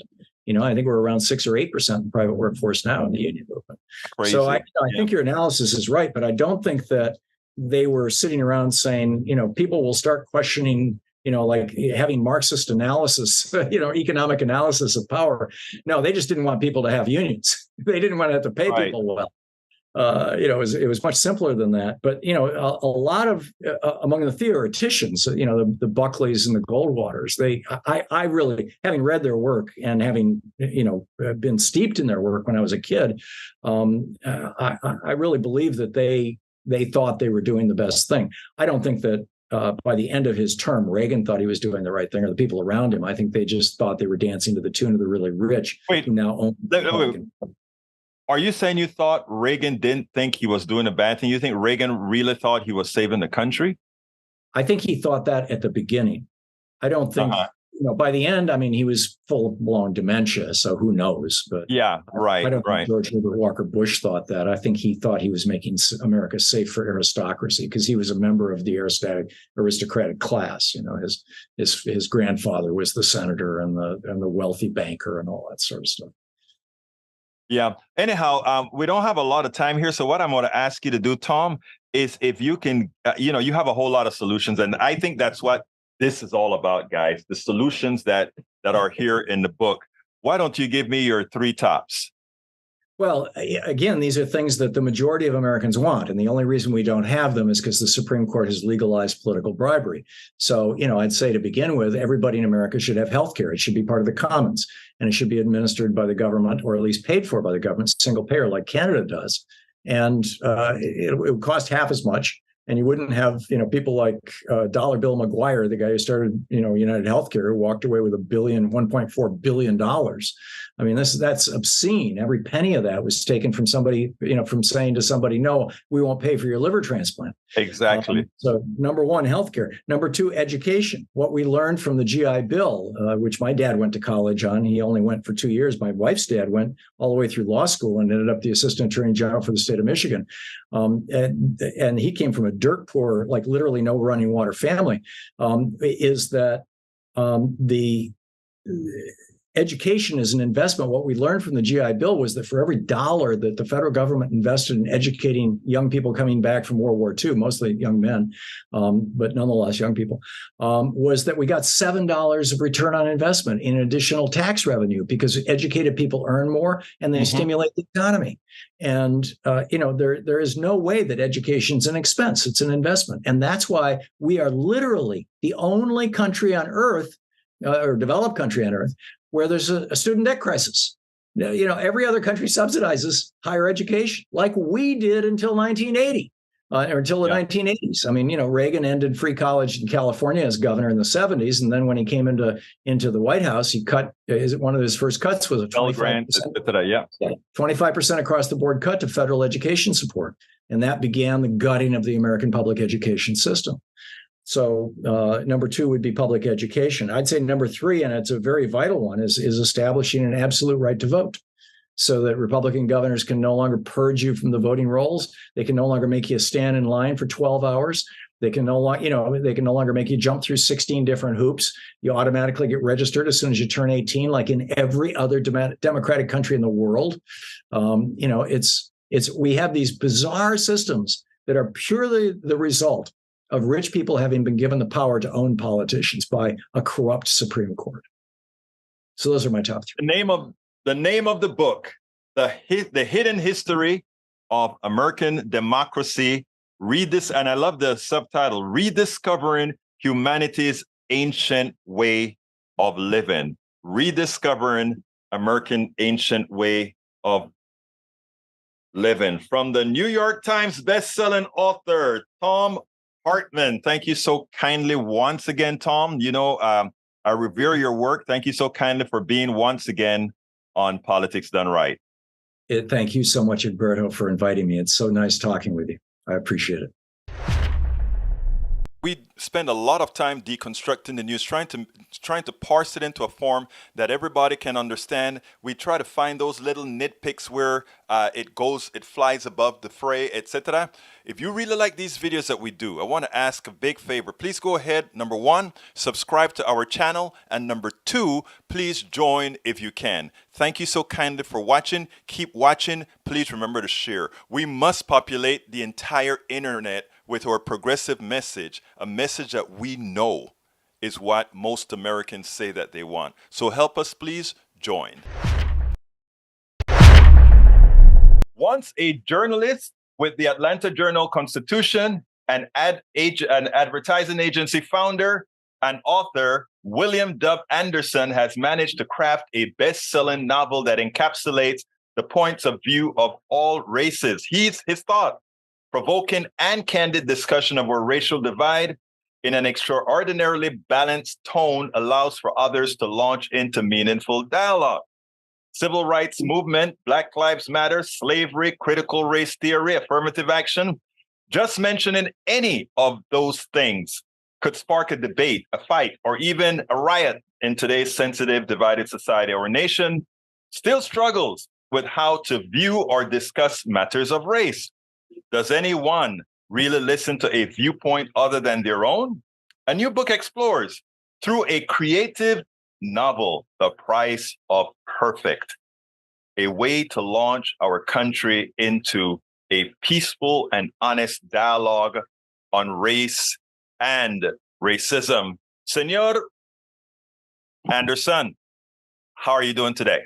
S4: I think we're around 6 or 8% in the private workforce now in the union movement. Crazy. So I think your analysis is right, but I don't think that they were sitting around saying, people will start questioning, like having Marxist analysis, economic analysis of power. No, they just didn't want people to have unions. They didn't want to have to pay people well. It was much simpler than that. But, a lot of among the theoreticians, the Buckleys and the Goldwaters, I really, having read their work and having, been steeped in their work when I was a kid, I really believe that they thought they were doing the best thing. I don't think that by the end of his term, Reagan thought he was doing the right thing, or the people around him. I think they just thought they were dancing to the tune of the really rich who now own.
S3: Are you saying you thought Reagan didn't think he was doing a bad thing? You think Reagan really thought he was saving the country?
S4: I think he thought that at the beginning. I don't think, by the end, he was full-blown dementia, so who knows? But
S3: yeah, right.
S4: I don't think George Herbert Walker Bush thought that. I think he thought he was making America safe for aristocracy because he was a member of the aristocratic class. His grandfather was the senator and the wealthy banker and all that sort of stuff.
S3: Yeah. Anyhow, we don't have a lot of time here. So what I'm going to ask you to do, Tom, is if you can, you have a whole lot of solutions. And I think that's what this is all about, guys, the solutions that are here in the book. Why don't you give me your 3 tops?
S4: Well, again, these are things that the majority of Americans want. And the only reason we don't have them is because the Supreme Court has legalized political bribery. So, I'd say to begin with, everybody in America should have health care. It should be part of the commons, and it should be administered by the government, or at least paid for by the government, single payer like Canada does. And it would cost half as much. And you wouldn't have, people like Dollar Bill McGuire, the guy who started, United Healthcare, who walked away with $1.4 billion. That's obscene. Every penny of that was taken from somebody, from saying to somebody, no, we won't pay for your liver transplant.
S3: Exactly.
S4: So number 1, healthcare. Number 2, education. What we learned from the GI Bill, which my dad went to college on. He only went for 2 years. My wife's dad went all the way through law school and ended up the assistant attorney general for the state of Michigan. And he came from a dirt poor, like literally no running water family, is that the education is an investment. What we learned from the GI Bill was that for every dollar that the federal government invested in educating young people coming back from World War II, mostly young men, but nonetheless young people, was that we got $7 of return on investment in additional tax revenue, because educated people earn more and they stimulate the economy. And, there is no way that education is an expense. It's an investment. And that's why we are literally the only country on earth, or developed country on earth, where there's a student debt crisis. Every other country subsidizes higher education, like we did until 1980, or until the 1980s. Reagan ended free college in California as governor in the 70s, and then when he came into the White House, he cut. One of his first cuts was a 25% across the board cut to federal education support, and that began the gutting of the American public education system. So number 2 would be public education. I'd say number 3, and it's a very vital one, is establishing an absolute right to vote, so that Republican governors can no longer purge you from the voting rolls. They can no longer make you stand in line for 12 hours. They can no longer make you jump through 16 different hoops. You automatically get registered as soon as you turn 18, like in every other democratic country in the world. We have these bizarre systems that are purely the result of rich people having been given the power to own politicians by a corrupt Supreme Court. So those are my top 3.
S3: The name of the book, the Hidden History of American Democracy. Read this, and I love the subtitle: Rediscovering Humanity's Ancient Way of Living, Rediscovering American Ancient Way of Living, from the New York Times best-selling author, Thom Hartmann. Thank you so kindly once again, Thom. I revere your work. Thank you so kindly for being once again on Politics Done Right.
S4: Thank you so much, Alberto, for inviting me. It's so nice talking with you. I appreciate it.
S3: We spend a lot of time deconstructing the news, trying to parse it into a form that everybody can understand. We try to find those little nitpicks where it flies above the fray, etc. If you really like these videos that we do, I want to ask a big favor. Please go ahead, number one, subscribe to our channel, and number two, please join if you can. Thank you so kindly for watching. Keep watching. Please remember to share. We must populate the entire internet with our progressive message, a message that we know is what most Americans say that they want. So help us, please join. Once a journalist with the Atlanta Journal-Constitution, an advertising agency founder, and author, William Dove Anderson has managed to craft a best-selling novel that encapsulates the points of view of all races. His thought, provoking and candid discussion of our racial divide in an extraordinarily balanced tone allows for others to launch into meaningful dialogue. Civil rights movement, Black Lives Matter, slavery, critical race theory, affirmative action. Just mentioning any of those things could spark a debate, a fight, or even a riot in today's sensitive, divided society. Our nation still struggles with how to view or discuss matters of race. Does anyone really listen to a viewpoint other than their own? A new book explores, through a creative novel, The Price of Perfect, a way to launch our country into a peaceful and honest dialogue on race and racism. Senor Anderson, how are you doing today?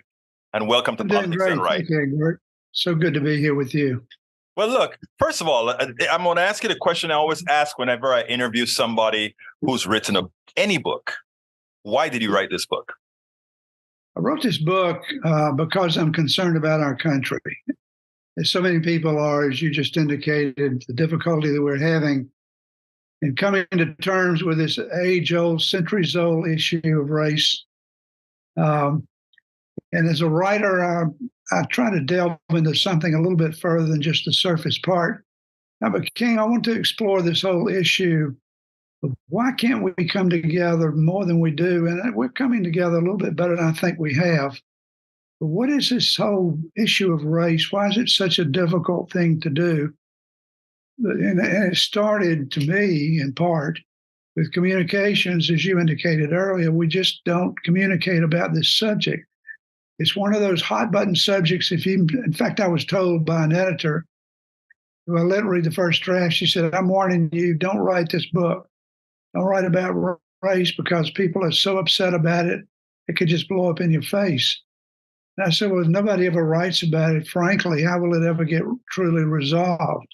S3: And welcome to Politics Done Right.
S5: Thank you, Egbert. So good to be here with you.
S3: Well, look, first of all, I'm going to ask you the question I always ask whenever I interview somebody who's written any book. Why did you write this book?
S5: I wrote this book because I'm concerned about our country. As so many people are, as you just indicated, the difficulty that we're having in coming to terms with this age-old, centuries-old issue of race. And as a writer, I try to delve into something a little bit further than just the surface part. But King, I want to explore this whole issue of why can't we come together more than we do? And we're coming together a little bit better than I think we have. But what is this whole issue of race? Why is it such a difficult thing to do? And it started, to me, in part, with communications. As you indicated earlier, we just don't communicate about this subject. It's one of those hot button subjects. In fact, I was told by an editor who I let read the first draft, she said, "I'm warning you, don't write this book. Don't write about race because people are so upset about it, it could just blow up in your face." And I said, well, if nobody ever writes about it, frankly, how will it ever get truly resolved?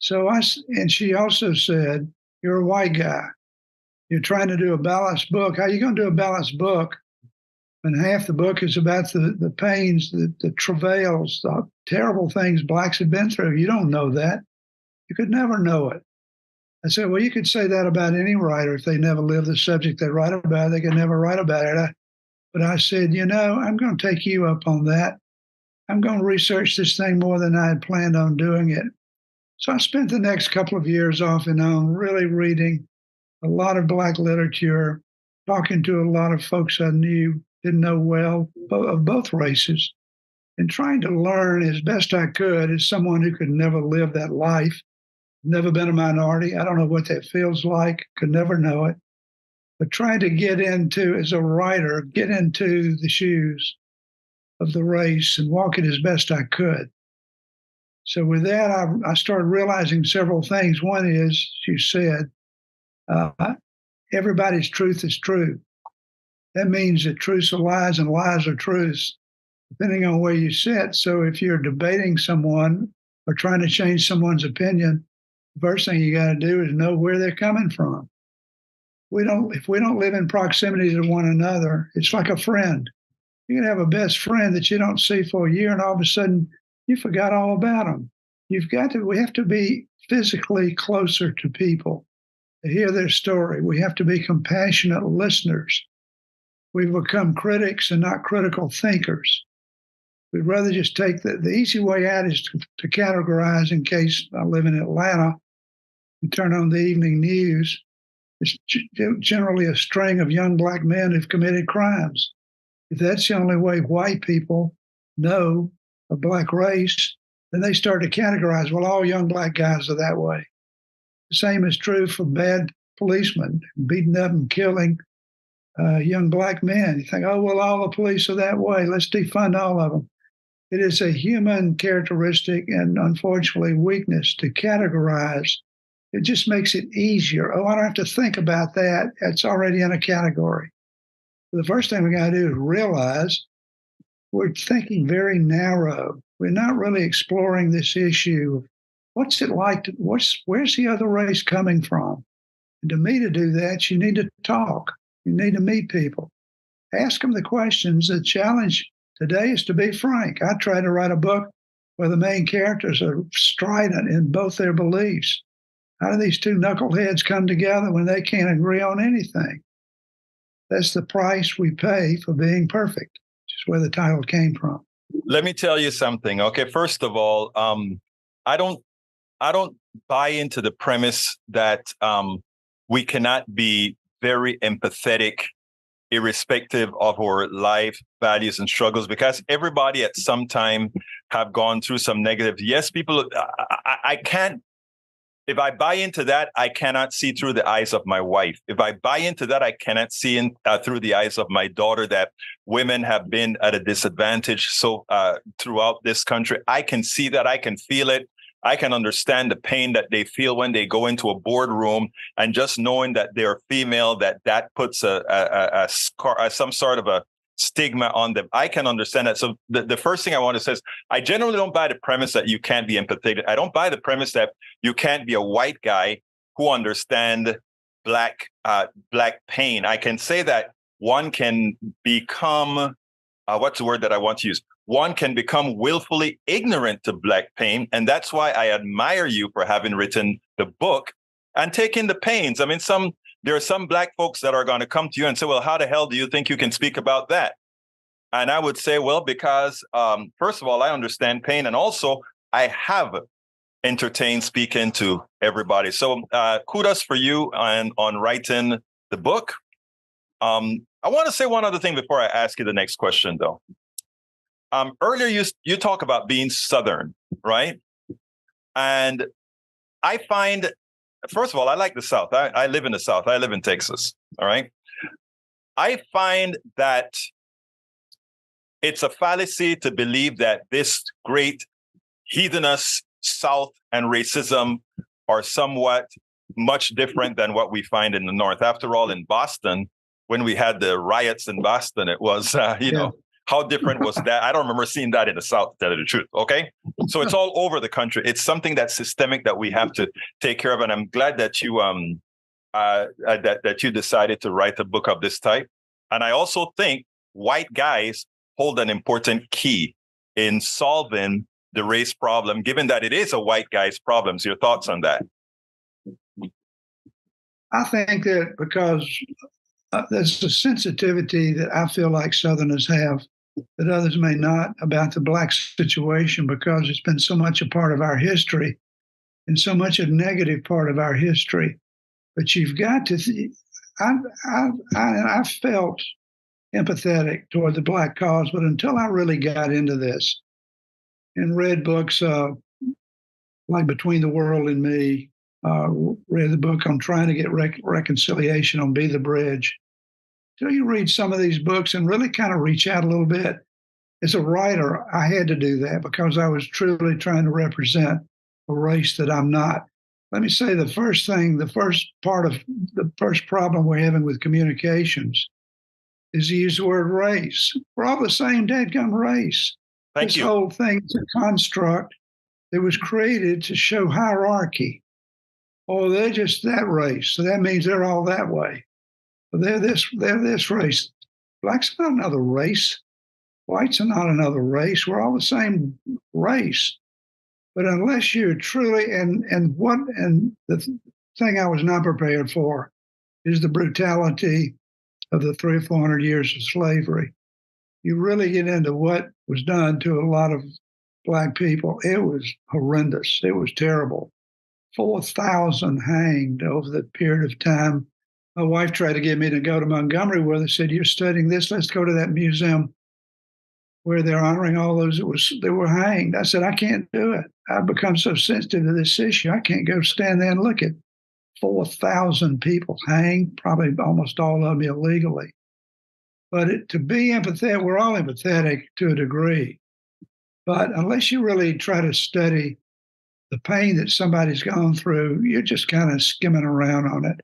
S5: And she also said, you're a white guy. You're trying to do a balanced book. How are you going to do a balanced book when half the book is about the pains, the travails, the terrible things blacks have been through? You don't know that. You could never know it. I said, well, you could say that about any writer. If they never live the subject they write about, they can never write about it. But I said, I'm going to take you up on that. I'm going to research this thing more than I had planned on doing it. So I spent the next couple of years off and on really reading a lot of Black literature, talking to a lot of folks I didn't know well, of both races, and trying to learn as best I could as someone who could never live that life, never been a minority. I don't know what that feels like, could never know it. But trying to as a writer, get into the shoes of the race and walk it as best I could. So with that, I started realizing several things. One is, as you said, everybody's truth is true. That means that truths are lies and lies are truths, depending on where you sit. So if you're debating someone or trying to change someone's opinion, the first thing you got to do is know where they're coming from. if we don't live in proximity to one another, it's like a friend. You can have a best friend that you don't see for a year, and all of a sudden you forgot all about them. We have to be physically closer to people to hear their story. We have to be compassionate listeners. We've become critics and not critical thinkers. We'd rather just take the easy way out is to categorize. In case I live in Atlanta, you turn on the evening news, it's generally a string of young black men who've committed crimes. If that's the only way white people know a black race, then they start to categorize, well, all young black guys are that way. The same is true for bad policemen beating up and killing young black men. You think, oh, well, all the police are that way. Let's defund all of them. It is a human characteristic and, unfortunately, weakness to categorize. It just makes it easier. Oh, I don't have to think about that. It's already in a category. The first thing we got to do is realize we're thinking very narrow. We're not really exploring this issue. What's it like? Where's the other race coming from? And to me, to do that, you need to talk. You need to meet people. Ask them the questions. The challenge today is to be frank. I try to write a book where the main characters are strident in both their beliefs. How do these two knuckleheads come together when they can't agree on anything? That's the price we pay for being perfect, which is where the title came from.
S3: Let me tell you something. Okay, first of all, I don't buy into the premise that we cannot be very empathetic, irrespective of our life values and struggles, because everybody at some time have gone through some negative. Yes, people. I can't. If I buy into that, I cannot see through the eyes of my wife. If I buy into that, I cannot see through the eyes of my daughter that women have been at a disadvantage throughout this country. I can see that. I can feel it. I can understand the pain that they feel when they go into a boardroom, and just knowing that they're female, that puts a scar, some sort of a stigma on them. I can understand that. So the first thing I want to say is I generally don't buy the premise that you can't be empathetic. I don't buy the premise that you can't be a white guy who understand black pain. I can say that one can become, what's the word that I want to use? One can become willfully ignorant to black pain. And that's why I admire you for having written the book and taking the pains. I mean, there are some black folks that are going to come to you and say, well, how the hell do you think you can speak about that? And I would say, well, because first of all, I understand pain. And also I have entertained speaking to everybody. So kudos for you on writing the book. I want to say one other thing before I ask you the next question, though. Earlier, you talk about being Southern, right? And I find, first of all, I like the South. I live in the South. I live in Texas, all right? I find that it's a fallacy to believe that this great heathenous South and racism are somewhat much different than what we find in the North. After all, in Boston, when we had the riots in Boston, it was, know, how different was that? I don't remember seeing that in the South, to tell you the truth. Okay. So it's all over the country. It's something that's systemic that we have to take care of. And I'm glad that you that you decided to write a book of this type. And I also think white guys hold an important key in solving the race problem, given that it is a white guy's problem. So your thoughts on that?
S5: I think that because there's a sensitivity that I feel like Southerners have that others may not about the black situation, because it's been so much a part of our history and so much a negative part of our history. But you've got to, I felt empathetic toward the black cause, but until I really got into this and read books like Between the World and Me, read the book on trying to get reconciliation on Be the Bridge. So you read some of these books and really kind of reach out a little bit. As a writer, I had to do that because I was truly trying to represent a race that I'm not. Let me say the first problem we're having with communications is to use the word race. We're all the same dadgum race. This whole thing is a construct that was created to show hierarchy. Oh, they're just that race, so that means they're all that way. They're this race. Blacks are not another race. Whites are not another race. We're all the same race. But unless you're truly and the thing I was not prepared for is the brutality of the 300 or 400 years of slavery. You really get into what was done to a lot of Black people. It was horrendous. It was terrible. 4,000 hanged over the period of time. My wife tried to get me to go to Montgomery with her. Said, "You're studying this. Let's go to that museum where they're honoring all those that were hanged." I said, "I can't do it. I've become so sensitive to this issue. I can't go stand there and look at 4,000 people hanged, probably almost all of them illegally." But to be empathetic, we're all empathetic to a degree. But unless you really try to study the pain that somebody's gone through, you're just kind of skimming around on it.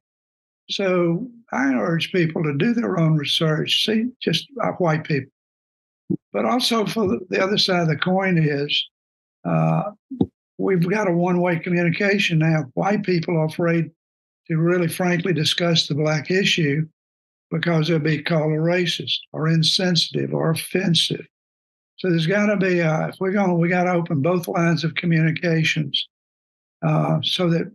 S5: So I urge people to do their own research, see just white people. But also for the other side of the coin is we've got a one-way communication now. White people are afraid to really frankly discuss the Black issue because they'll be called a racist or insensitive or offensive. So there's got to be, we got to open both lines of communications so that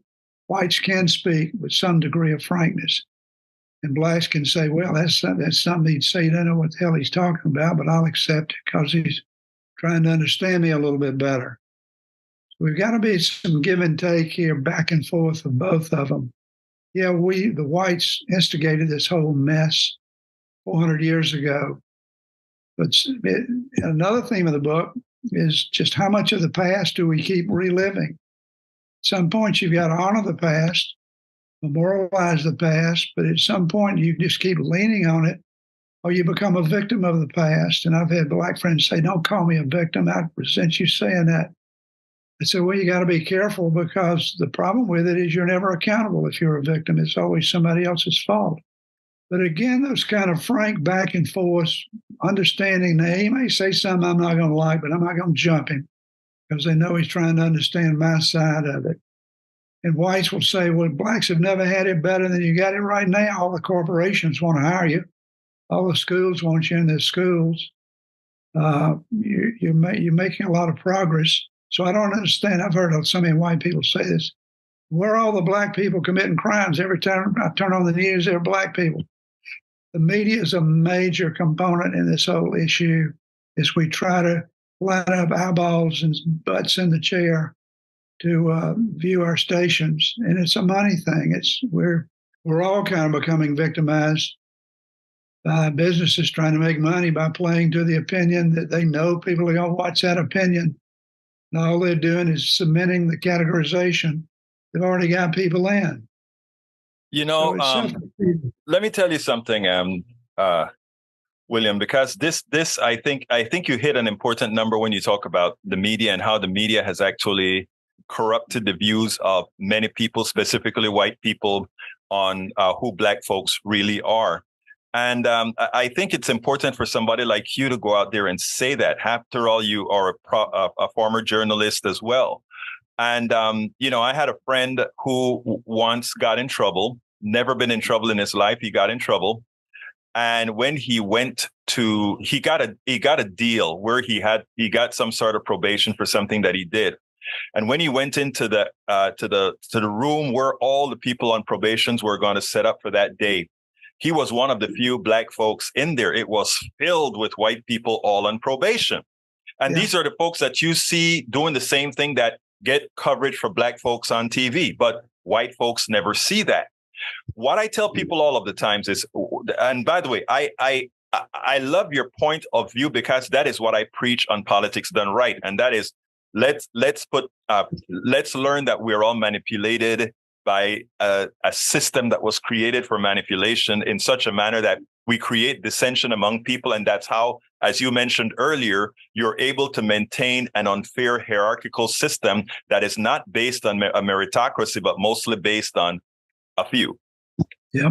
S5: whites can speak with some degree of frankness. And Blacks can say, well, that's something he'd say. He doesn't know what the hell he's talking about, but I'll accept it because he's trying to understand me a little bit better. So we've got to be some give and take here, back and forth of both of them. Yeah, the whites instigated this whole mess 400 years ago. But another theme of the book is just how much of the past do we keep reliving? At some point, you've got to honor the past, memorialize the past, but at some point, you just keep leaning on it, or you become a victim of the past. And I've had Black friends say, "Don't call me a victim. I resent you saying that." I said, well, you got to be careful because the problem with it is you're never accountable if you're a victim. It's always somebody else's fault. But again, those kind of frank back and forth, understanding that he may say something I'm not going to like, but I'm not going to jump him because they know he's trying to understand my side of it. And whites will say, well, Blacks have never had it better than you got it right now. All the corporations want to hire you. All the schools want you in their schools. You're making a lot of progress. So I don't understand. I've heard so many white people say this. Where are all the Black people committing crimes? Every time I turn on the news, they're Black people. The media is a major component in this whole issue as we try to line up eyeballs and butts in the chair to view our stations. And it's a money thing. We're all kind of becoming victimized by businesses trying to make money by playing to the opinion that they know people are going to watch that opinion. And all they're doing is cementing the categorization they've already got people in.
S3: You know, let me tell you something, William, because this I think you hit an important number when you talk about the media and how the media has actually corrupted the views of many people, specifically white people, on who Black folks really are. And I think it's important for somebody like you to go out there and say that. After all, you are a former journalist as well. And, I had a friend who once got in trouble, never been in trouble in his life. He got in trouble. And when he went he got a deal where he got some sort of probation for something that he did. And when he went into the room where all the people on probations were going to set up for that day, he was one of the few Black folks in there. It was filled with white people all on probation. And these are the folks that you see doing the same thing that get coverage for Black folks on TV, but white folks never see that. What I tell people all of the times is, and by the way, I love your point of view because that is what I preach on Politics Done Right. And that is, let's learn that we're all manipulated by a system that was created for manipulation in such a manner that we create dissension among people. And that's how, as you mentioned earlier, you're able to maintain an unfair hierarchical system that is not based on a meritocracy, but mostly based on a few.
S5: Yeah.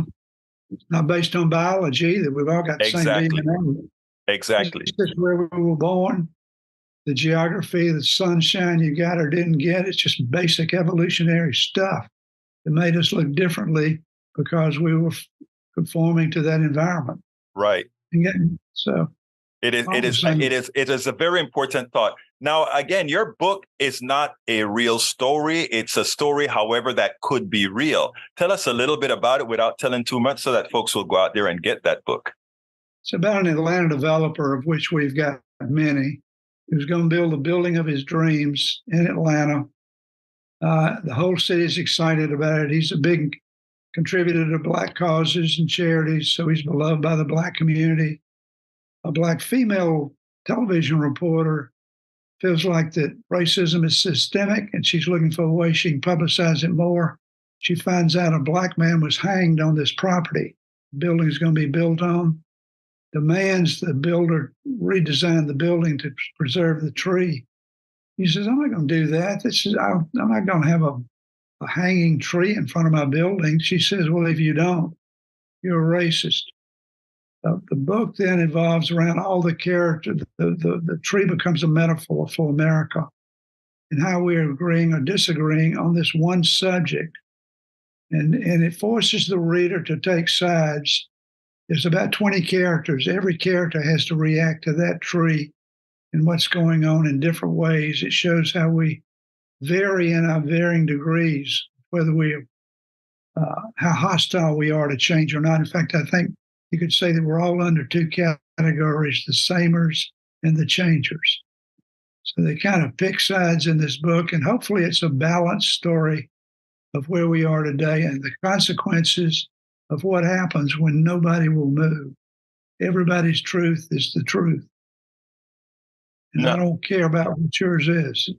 S5: It's not based on biology either. We've all got the same DNA.
S3: Exactly.
S5: It's just where we were born, the geography, the sunshine you got or didn't get. It's just basic evolutionary stuff that made us look differently because we were conforming to that environment.
S3: Right.
S5: So
S3: it is a very important thought. Now, again, your book is not a real story. It's a story, however, that could be real. Tell us a little bit about it without telling too much so that folks will go out there and get that book.
S5: It's about an Atlanta developer, of which we've got many, who's going to build the building of his dreams in Atlanta. The whole city is excited about it. He's a big contributor to Black causes and charities, so he's beloved by the Black community. A Black female television reporter feels like that racism is systemic, and she's looking for a way she can publicize it more. She finds out a Black man was hanged on this property the building is going to be built on, demands the builder redesign the building to preserve the tree. He says, I'm not going to do that. I'm not going to have a hanging tree in front of my building. She says, well, if you don't, you're a racist. The book then evolves around all the characters. The tree becomes a metaphor for America and how we are agreeing or disagreeing on this one subject. And it forces the reader to take sides. There's about 20 characters. Every character has to react to that tree and what's going on in different ways. It shows how we vary in our varying degrees, whether how hostile we are to change or not. In fact, I think you could say that we're all under two categories, the samers and the changers. So they kind of pick sides in this book, and hopefully it's a balanced story of where we are today and the consequences of what happens when nobody will move. Everybody's truth is the truth. And I don't care about what yours is.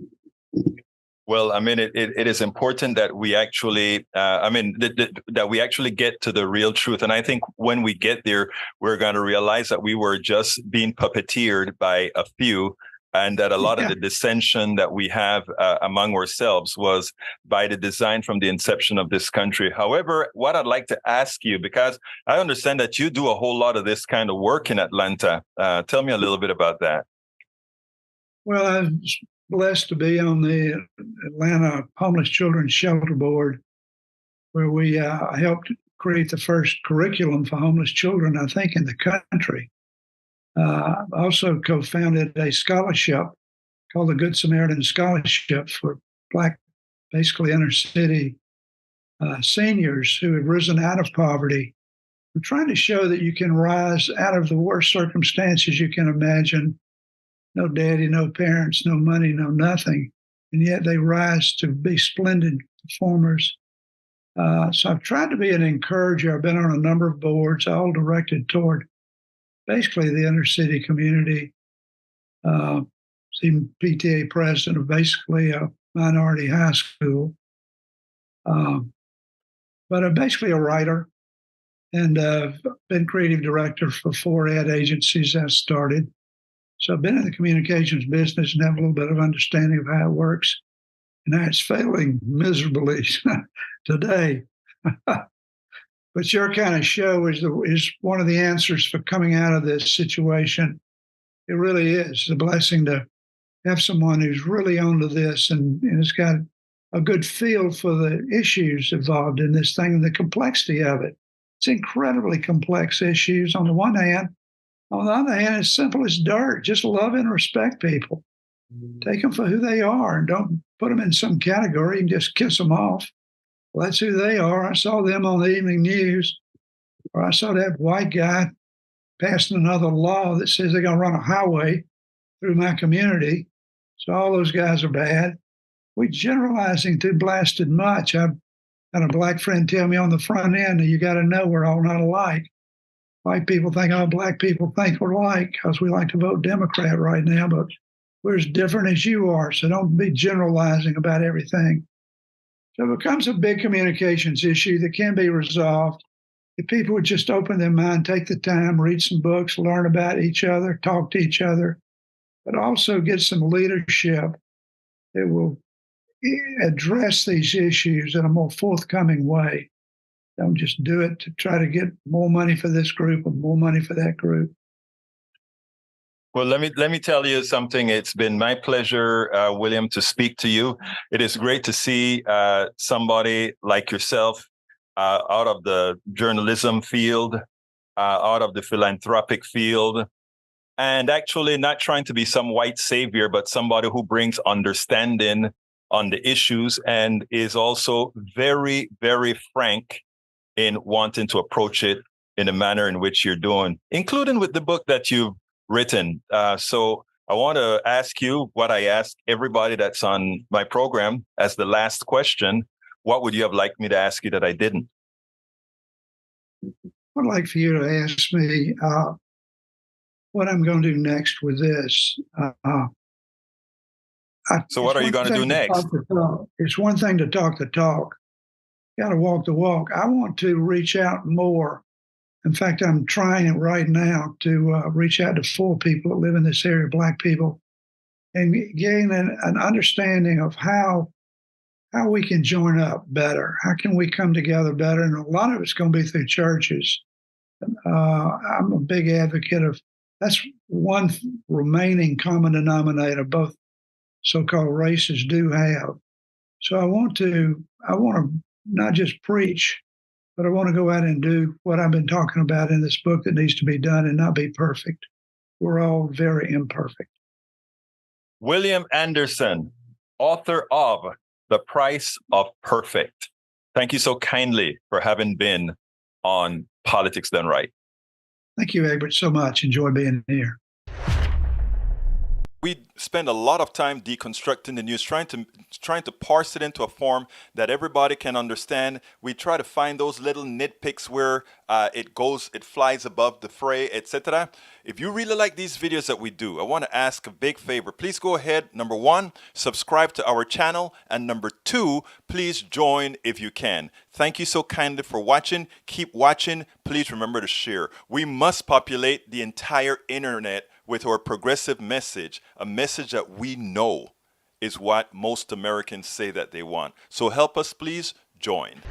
S3: Well, I mean, it is important that we actually, that we actually get to the real truth. And I think when we get there, we're going to realize that we were just being puppeteered by a few, and that a lot of the dissension that we have among ourselves was by the design from the inception of this country. However, what I'd like to ask you, because I understand that you do a whole lot of this kind of work in Atlanta. Tell me a little bit about that.
S5: Well, I was blessed to be on the Atlanta Homeless Children's Shelter Board, where we helped create the first curriculum for homeless children, I think, in the country. Also co-founded a scholarship called the Good Samaritan Scholarship for Black, basically inner city seniors who have risen out of poverty. We're trying to show that you can rise out of the worst circumstances you can imagine. No daddy, no parents, no money, no nothing. And yet they rise to be splendid performers. So I've tried to be an encourager. I've been on a number of boards, all directed toward basically the inner city community. Even PTA president of basically a minority high school. But I'm basically a writer, and I've been creative director for 4 ad agencies I started. So I've been in the communications business and have a little bit of understanding of how it works. And now it's failing miserably today. But your kind of show is one of the answers for coming out of this situation. It really is. It's a blessing to have someone who's really onto this and has got a good feel for the issues involved in this thing and the complexity of it. It's incredibly complex issues on the one hand. On the other hand, it's simple as dirt. Just love and respect people. Take them for who they are and don't put them in some category and just kiss them off. Well, that's who they are. I saw them on the evening news, or I saw that white guy passing another law that says they're going to run a highway through my community. So all those guys are bad. We're generalizing too blasted much. I've had a Black friend tell me on the front end that you got to know we're all not alike. White people think all Black people think we're alike because we like to vote Democrat right now, but we're as different as you are. So don't be generalizing about everything. So it becomes a big communications issue that can be resolved if people would just open their mind, take the time, read some books, learn about each other, talk to each other, but also get some leadership that will address these issues in a more forthcoming way. Don't just do it to try to get more money for this group and more money for that group.
S3: Well, let me tell you something. It's been my pleasure, William, to speak to you. It is great to see somebody like yourself out of the journalism field, out of the philanthropic field, and actually not trying to be some white savior, but somebody who brings understanding on the issues and is also very, very frank in wanting to approach it in a manner in which you're doing, including with the book that you've written. So I want to ask you what I ask everybody that's on my program as the last question. What would you have liked me to ask you that I didn't?
S5: I'd like for you to ask me what I'm going to do next with this.
S3: So what are you going to do next?
S5: It's one thing to talk the talk. You got to walk the walk. I want to reach out more. In fact, I'm trying it right now to reach out to 4 people that live in this area, Black people, and gain an understanding of how we can join up better. How can we come together better? And a lot of it's going to be through churches. I'm a big advocate of that's one remaining common denominator both so-called races do have. So I want to not just preach, but I want to go out and do what I've been talking about in this book that needs to be done and not be perfect. We're all very imperfect.
S3: William Anderson, author of The Price of Perfect. Thank you so kindly for having been on Politics Done Right.
S5: Thank you, Egbert, so much. Enjoy being here.
S3: We spend a lot of time deconstructing the news, trying to parse it into a form that everybody can understand. We try to find those little nitpicks where it flies above the fray, etc. If you really like these videos that we do, I want to ask a big favor. Please go ahead, number 1, subscribe to our channel, and number 2, please join if you can. Thank you so kindly for watching. Keep watching. Please remember to share. We must populate the entire internet with our progressive message, a message that we know is what most Americans say that they want. So help us, please join.